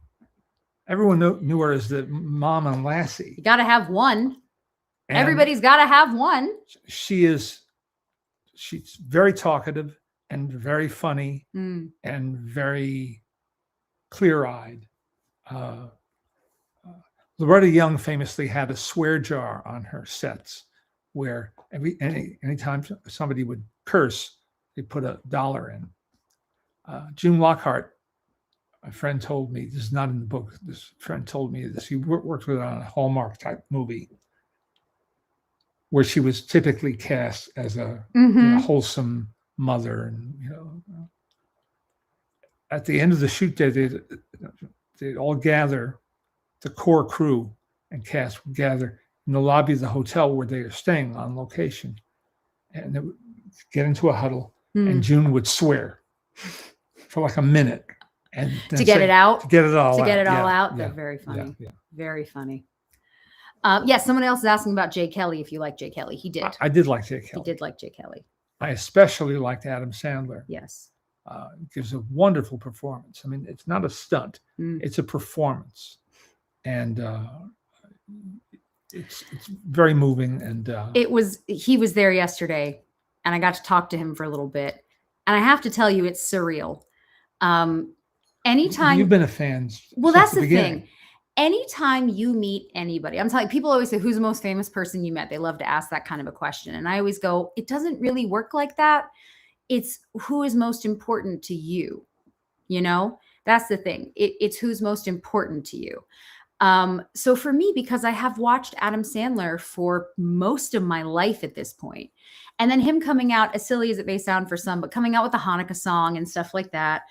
Everyone knew her as the Mom and Lassie. You got to have one. And Everybody's got to have one. she's very talkative and very funny and very clear-eyed. Loretta Young famously had a swear jar on her sets where anytime somebody would curse, they put $1 in. June Lockhart, a friend told me, this is not in the book, this friend told me this, he worked with her on a Hallmark type movie where she was typically cast as a wholesome mother. And, at the end of the shoot day, they'd all gather, the core crew and cast would gather in the lobby of the hotel where they are staying on location. And they would get into a huddle and June would swear for like a minute. And then to get it out? To get it all out. To get it all out? Yeah, They're very funny. yeah. Very funny. Yes, someone else is asking about Jay Kelly, if you like Jay Kelly. He did. I did like Jay Kelly. He did like Jay Kelly. I especially liked Adam Sandler. Yes. Gives a wonderful performance. I mean, it's not a stunt. It's a performance. And it's very moving. And he was there yesterday, and I got to talk to him for a little bit. And I have to tell you, it's surreal. Anytime you've been a fan. Well, that's the thing. Anytime you meet anybody, I'm telling you, people always say, who's the most famous person you met? They love to ask that kind of a question. And I always go, it doesn't really work like that. It's who is most important to you. That's the thing. It's who's most important to you. So for me, because I have watched Adam Sandler for most of my life at this point, and then him coming out, as silly as it may sound for some, but coming out with a Hanukkah song and stuff like that,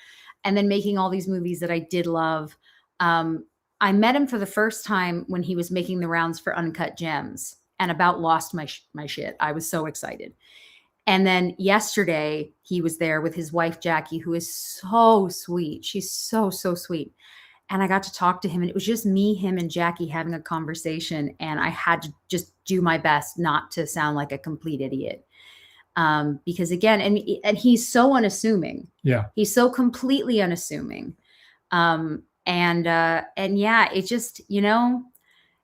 and then making all these movies that I did love. I met him for the first time when he was making the rounds for Uncut Gems and about lost my shit. I was so excited. And then yesterday he was there with his wife, Jackie, who is so sweet. She's so, so sweet. And I got to talk to him, and it was just me, him, and Jackie having a conversation. And I had to just do my best not to sound like a complete idiot. Because again, and he's so unassuming. Yeah. He's so completely unassuming. And yeah, it just,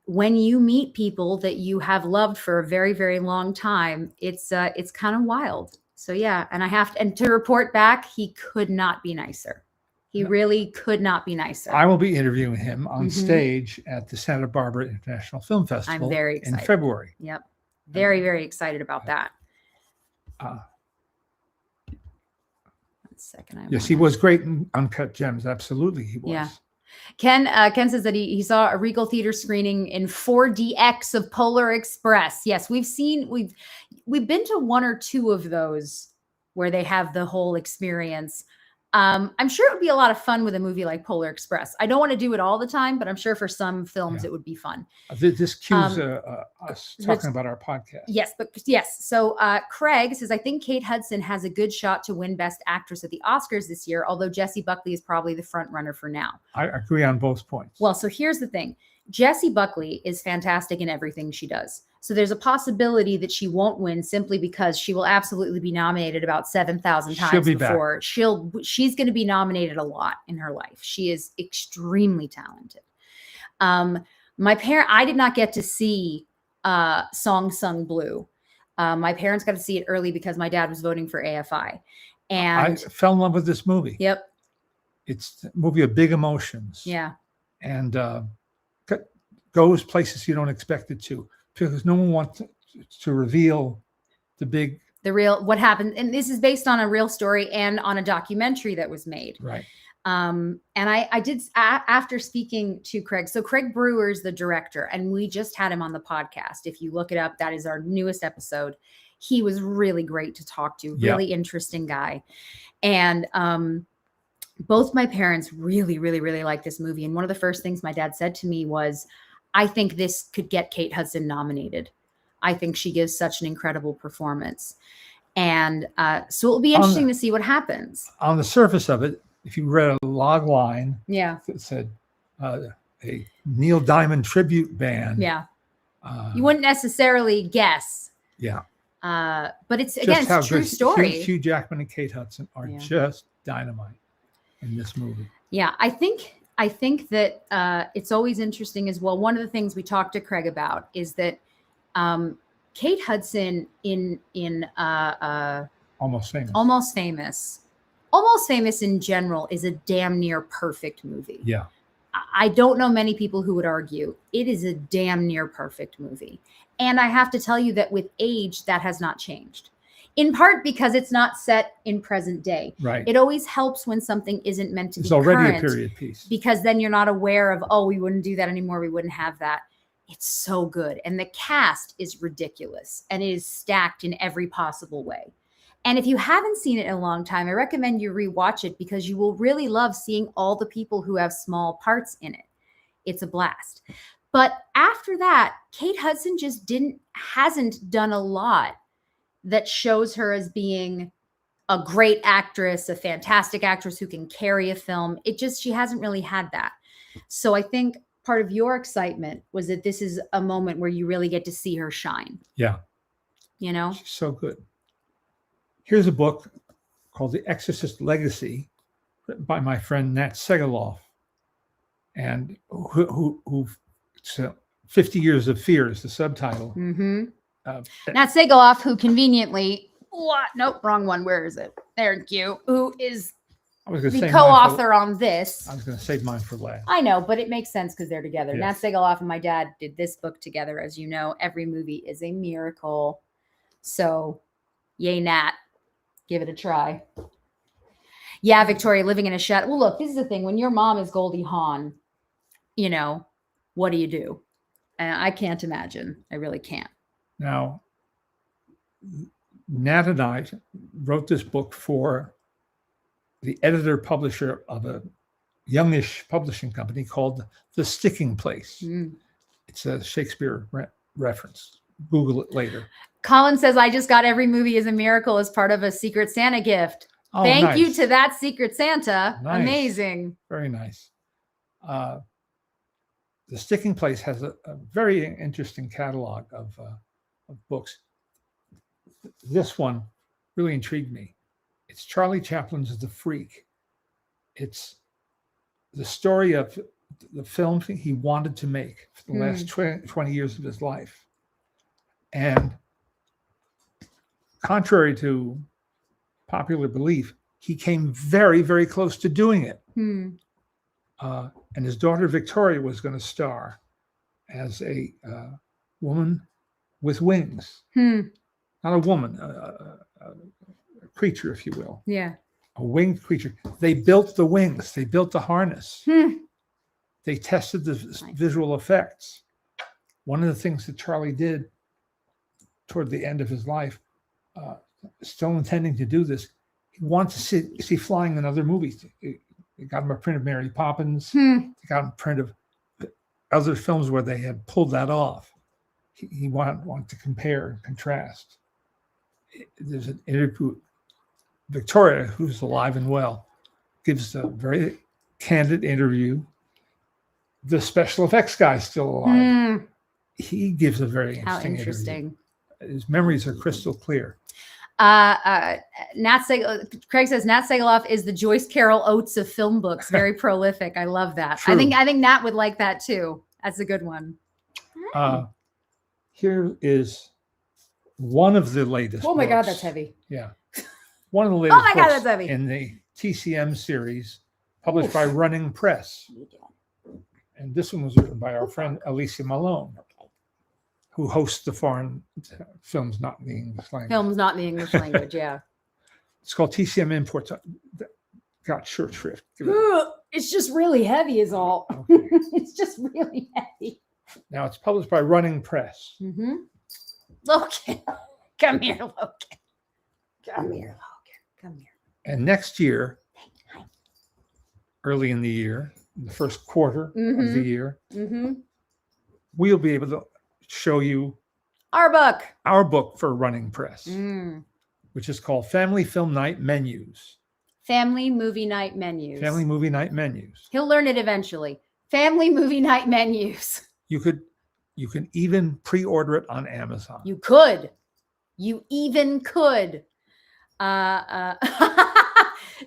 when you meet people that you have loved for a very, very long time, it's kind of wild. So yeah. And to report back, he could not be nicer. He really could not be nicer. I will be interviewing him on stage at the Santa Barbara International Film Festival. I'm very excited. In February. Yep. Very, very excited about that. Second. Yes, he was great in Uncut Gems. Absolutely, he was. Yeah. Ken says that he saw a Regal Theater screening in 4DX of Polar Express. Yes, we've been to one or two of those where they have the whole experience. I'm sure it would be a lot of fun with a movie like Polar Express. I don't want to do it all the time, but I'm sure for some films Yeah. it would be fun. This cues us Rich- talking about our podcast. Yes, but yes. So Craig says, I think Kate Hudson has a good shot to win Best Actress at the Oscars this year, although Jessie Buckley is probably the front runner for now. I agree on both points. Well, so here's the thing. Jessie Buckley is fantastic in everything she does. So there's a possibility that she won't win simply because she will absolutely be nominated about 7,000 She'll times be back. before. She's going to be nominated a lot in her life. She is extremely talented. I did not get to see Song Sung Blue. My parents got to see it early because my dad was voting for AFI. I And fell in love with this movie. yep. It's a movie of big emotions. Yeah. And goes places you don't expect it to, because no one wants to reveal the real what happened. And this is based on a real story and on a documentary that was made. right. And I did after speaking to Craig. So Craig Brewer is the director, and we just had him on the podcast. If you look it up, that is our newest episode. He was really great to talk to, Yeah. really interesting guy. And both my parents really, really, really liked this movie. And one of the first things my dad said to me was, I think this could get Kate Hudson nominated. I think she gives such an incredible performance. And so it'll be interesting to see what happens. On the surface of it, if you read a log line Yeah. that said a Neil Diamond tribute band, Yeah. You wouldn't necessarily guess. yeah, But it's, just again, how it's a true good story. Hugh Jackman and Kate Hudson are Yeah. just dynamite in this movie. Yeah, I think that it's always interesting as well. One of the things we talked to Craig about is that Kate Hudson in Almost famous. Almost Famous in general is a damn near perfect movie. Yeah. I don't know many people who would argue it is a damn near perfect movie. And I have to tell you that with age, that has not changed. In part because it's not set in present day. Right. It always helps when something isn't meant to It's be already current, a period piece. because then you're not aware of, oh, we wouldn't do that anymore. We wouldn't have that. It's so good. And the cast is ridiculous and it is stacked in every possible way. And if you haven't seen it in a long time, I recommend you rewatch it because you will really love seeing all the people who have small parts in it. It's a blast. But after that, Kate Hudson just hasn't done a lot that shows her as being a great actress, a fantastic actress who can carry a film. She hasn't really had that. So I think part of your excitement was that this is a moment where you really get to see her shine. Yeah. You know? She's so good. Here's a book called The Exorcist Legacy, written by my friend Nat Segaloff, and who it's 50 Years of Fear is the subtitle. Mm-hmm. Uh, Nat Segaloff, who conveniently, nope, wrong one. Where is it? Thank you. Who is I was going to the say co-author on this? I was going to save mine for last. I know, but it makes sense because they're together. Yes. Nat Segaloff and my dad did this book together. As you know, every movie is a miracle. So, yay, Nat. Give it a try. Yeah, Victoria, living in a shed. Well, look, this is the thing. When your mom is Goldie Hawn, what do? And I can't imagine. I really can't. Now, Nat and I wrote this book for the editor-publisher of a youngish publishing company called The Sticking Place. Mm. It's a Shakespeare reference. Google it later. Colin says, I just got every movie is a miracle as part of a Secret Santa gift. Oh, Thank you nice. to that Secret Santa. Nice. Amazing. Very nice. The Sticking Place has a very interesting catalog of books. This one really intrigued me. It's Charlie Chaplin's The Freak. It's the story of the film he wanted to make for the last 20 years of his life. And contrary to popular belief, he came very, very close to doing it. And his daughter Victoria was going to star as a woman with wings. Not a woman, a creature, if you will. Yeah. A winged creature. They built the wings. They built the harness. They tested the visual effects. One of the things that Charlie did toward the end of his life, still intending to do this, He wants to see flying in other movies. They got him a print of Mary Poppins. Hmm. They got him a print of other films where they had pulled that off. He wanted to compare and contrast. There's an interview. Victoria, who's alive and well, gives a very candid interview. The special effects guy's still alive. Hmm. He gives a very How interesting interview. interesting. His memories are crystal clear. Craig says Nat Segaloff is the Joyce Carol Oates of film books. Very prolific. I love that. True. I think Nat would like that too. That's a good one. Here is one of the latest. Oh my God, books. that's heavy. Yeah. One of the latest my God, books that's heavy. in the TCM series published by Running Press. And this one was written by our friend Alicia Malone, who hosts the foreign films not in the English language. Films not in the English language. Yeah. It's called TCM Imports. Got short shrift. Give it- It's just really heavy is all. Okay. It's just really heavy. Now it's published by Running Press. Mm-hmm. Logan, come here, Logan. Come here, Logan. Come here. And next year, early in the year, in the first quarter of the year, Mm-hmm. we'll be able to show you Our book. our book for Running Press, Mm. which is called Family Film Night Menus. Family movie night menus. Family Movie Night Menus. He'll learn it eventually. Family movie night menus. You can even pre-order it on Amazon. You could. You even could.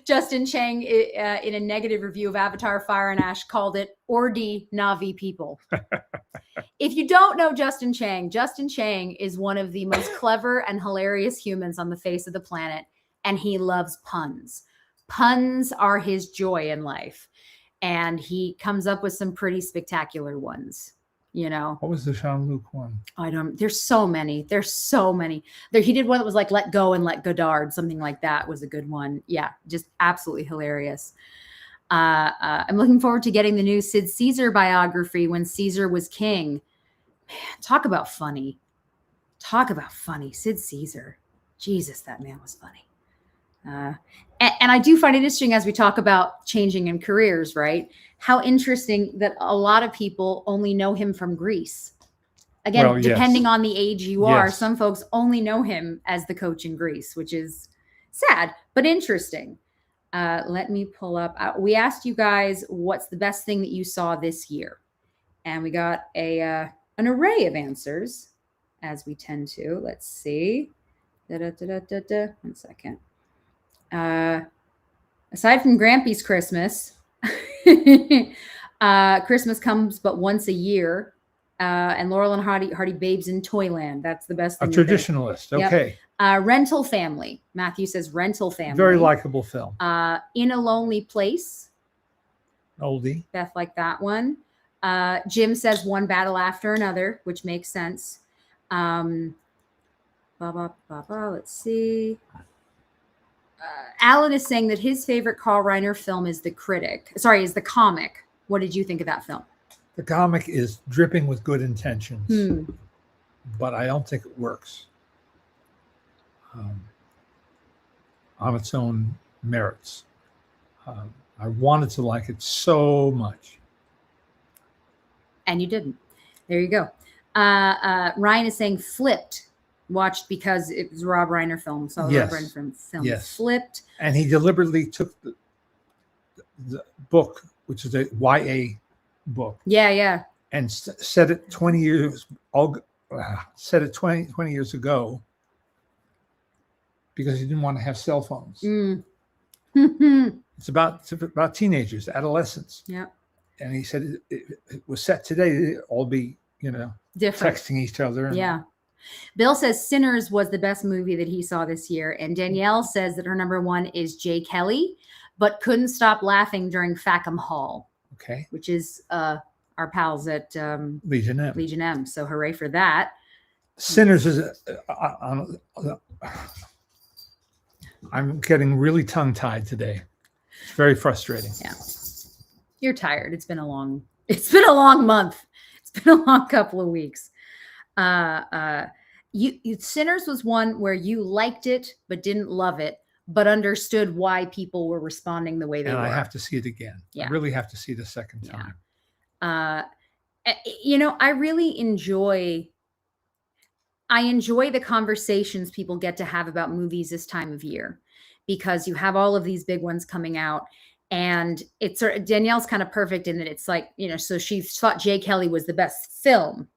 Justin Chang, in a negative review of Avatar Fire and Ash, called it Ordi Navi people. If you don't know Justin Chang is one of the most clever and hilarious humans on the face of the planet, and he loves puns. Puns are his joy in life, and he comes up with some pretty spectacular ones. You know, What was the Jean-Luc one? there's so many. He did one that was like Let Go and Let Godard, something like that was a good one. Yeah, just absolutely hilarious. I'm looking forward to getting the new Sid Caesar biography, When Caesar Was King. Man, talk about funny. Sid Caesar. Jesus, that man was funny. And I do find it interesting as we talk about changing in careers, right? How interesting that a lot of people only know him from Grease. Again, Well, yes. depending on the age you are, Yes. some folks only know him as the coach in Grease, which is sad, but interesting. Let me pull up. We asked you guys what's the best thing that you saw this year. And we got an array of answers, as we tend to. Let's see. 1 second. Aside from Grampy's Christmas, Christmas comes but once a year. And Laurel and Hardy Babes in Toyland. That's the best A thing. traditionalist. Yep. Okay. Rental Family. Matthew says Rental Family. Very likable film. In a Lonely Place. Oldie. Beth liked that one. Jim says One Battle After Another, which makes sense. Let's see. Alan is saying that his favorite Carl Reiner film is is The Comic. What did you think of that film? The comic is dripping with good intentions, but I don't think it works on its own merits. I wanted to like it so much. And you didn't. There you go. Ryan is saying Flipped. Watched because it was a Rob Reiner film. So Yes. Rob Reiner film. Yes. Flipped. And he deliberately took the book, which is a YA book, Yeah. and set it 20 years set it 20 years ago because he didn't want to have cell phones. It's about teenagers, adolescents. Yeah. And he said it was set today, it'd all be, Different. texting each other. And Yeah. Bill says Sinners was the best movie that he saw this year. And Danielle says that her number one is Jay Kelly, but couldn't stop laughing during Fackham Hall, Okay. which is our pals at Legion M. Legion M. So hooray for that. Sinners is I'm getting really tongue-tied today. It's very frustrating. Yeah. You're tired. It's been a long month. It's been a long couple of weeks. Sinners was one where you liked it but didn't love it, but understood why people were responding the way they And were. I have to see it again. Yeah. I really have to see the second Yeah. time. I really enjoy the conversations people get to have about movies this time of year, because you have all of these big ones coming out, and it's sort of, Danielle's kind of perfect in that it's like, so she thought Jay Kelly was the best film,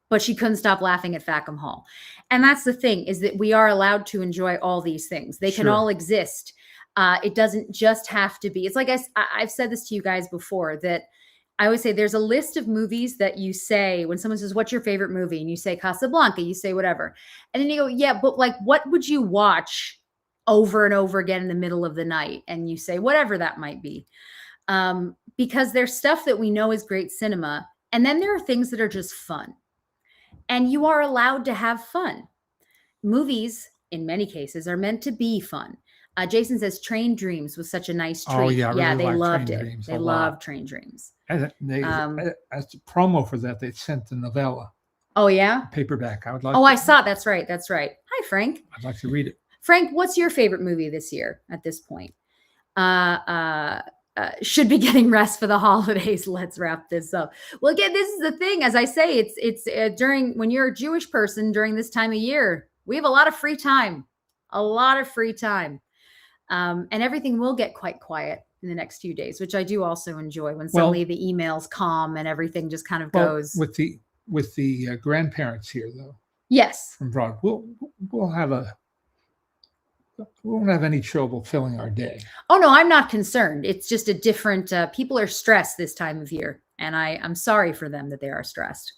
but she couldn't stop laughing at Fackham Hall. And that's the thing, is that we are allowed to enjoy all these things. They can Sure. all exist. It doesn't just have to be, it's like I've said this to you guys before, that I always say there's a list of movies that you say when someone says, what's your favorite movie? And you say Casablanca, you say whatever. And then you go, yeah, but like, what would you watch over and over again in the middle of the night? And you say, whatever that might be. Because there's stuff that we know is great cinema. And then there are things that are just fun. And you are allowed to have fun. Movies, in many cases, are meant to be fun. Jason says Train Dreams was such a nice treat. Oh, yeah, I really they like loved Train it. Dreams They a lot. loved Train Dreams. And they, as a promo for that, they sent the novella, Oh, yeah? paperback. I would like. Oh, to, I saw it. That's right. That's right. Hi, Frank. I'd like to read it. Frank, what's your favorite movie this year at this point? Should be getting rest for the holidays. Let's wrap this up. Well, again, this is the thing. As I say, it's during, when you're a Jewish person during this time of year, we have a lot of free time, and everything will get quite quiet in the next few days, which I do also enjoy, when suddenly the emails calm and everything just kind of goes. With the grandparents here, though, Yes. from Broad, we won't have any trouble filling our day. Oh, no, I'm not concerned. It's just a different, people are stressed this time of year. And I'm sorry for them that they are stressed,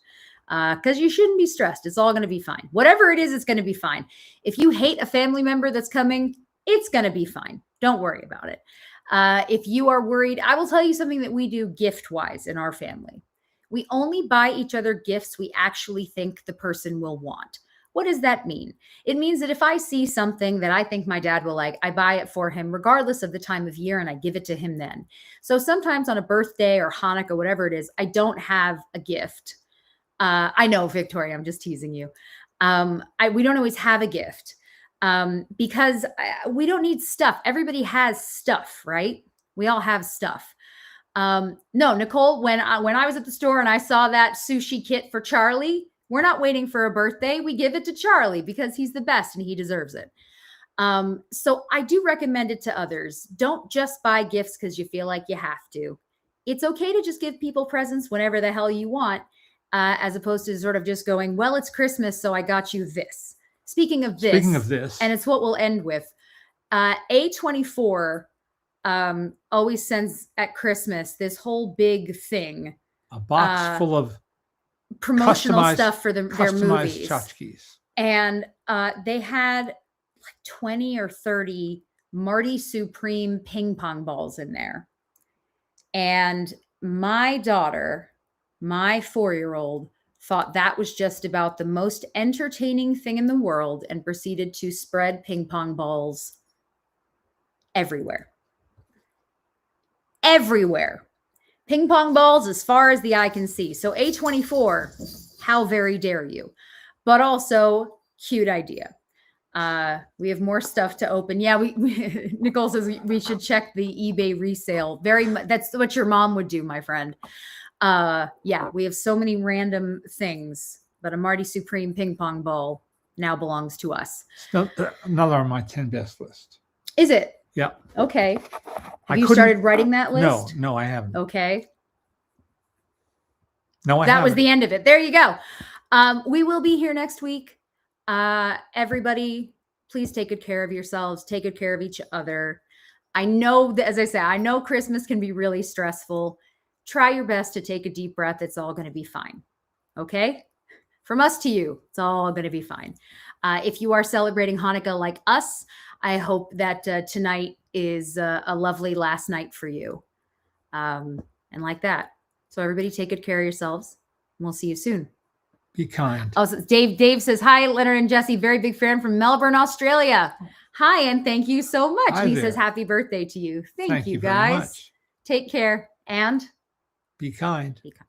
because you shouldn't be stressed. It's all going to be fine. Whatever it is, it's going to be fine. If you hate a family member that's coming, it's going to be fine. Don't worry about it. If you are worried, I will tell you something that we do gift-wise in our family. We only buy each other gifts we actually think the person will want. What does that mean? It means that if I see something that I think my dad will like, I buy it for him regardless of the time of year, and I give it to him then. So sometimes on a birthday or Hanukkah, whatever it is, I don't have a gift. I know, Victoria, I'm just teasing you. We don't always have a gift because we don't need stuff. Everybody has stuff, right? We all have stuff. No, Nicole, when I was at the store and I saw that sushi kit for Charlie, we're not waiting for a birthday. We give it to Charlie because he's the best and he deserves it. So I do recommend it to others. Don't just buy gifts because you feel like you have to. It's okay to just give people presents whenever the hell you want, as opposed to sort of just going, well, it's Christmas, so I got you this. Speaking of this, and it's what we'll end with, A24 always sends at Christmas this whole big thing. A box full of promotional stuff for their movies. Tchotchkes. And they had like 20 or 30 Marty Supreme ping pong balls in there. And my daughter, my 4-year-old, thought that was just about the most entertaining thing in the world and proceeded to spread ping pong balls everywhere. Everywhere. Ping pong balls as far as the eye can see. So A24, how very dare you? But also, cute idea. We have more stuff to open. Yeah, Nicole says we should check the eBay resale. That's what your mom would do, my friend. Yeah, we have so many random things, but a Marty Supreme ping pong ball now belongs to us. Another on my 10 best list. Is it? Yeah. Okay. Have you started writing that list? No, I haven't. Okay. No, I haven't. That was the end of it. There you go. We will be here next week. Everybody, please take good care of yourselves. Take good care of each other. I know that, as I say, I know Christmas can be really stressful. Try your best to take a deep breath. It's all going to be fine. Okay? From us to you, it's all going to be fine. If you are celebrating Hanukkah like us, I hope that tonight is a lovely last night for you. And like that. So everybody take good care of yourselves. And we'll see you soon. Be kind. Oh, so Dave says, hi, Leonard and Jesse. Very big fan from Melbourne, Australia. Hi, and thank you so much. Hi He there. says, happy birthday to you. Thank you, very guys. much. Take care and Be kind. be kind.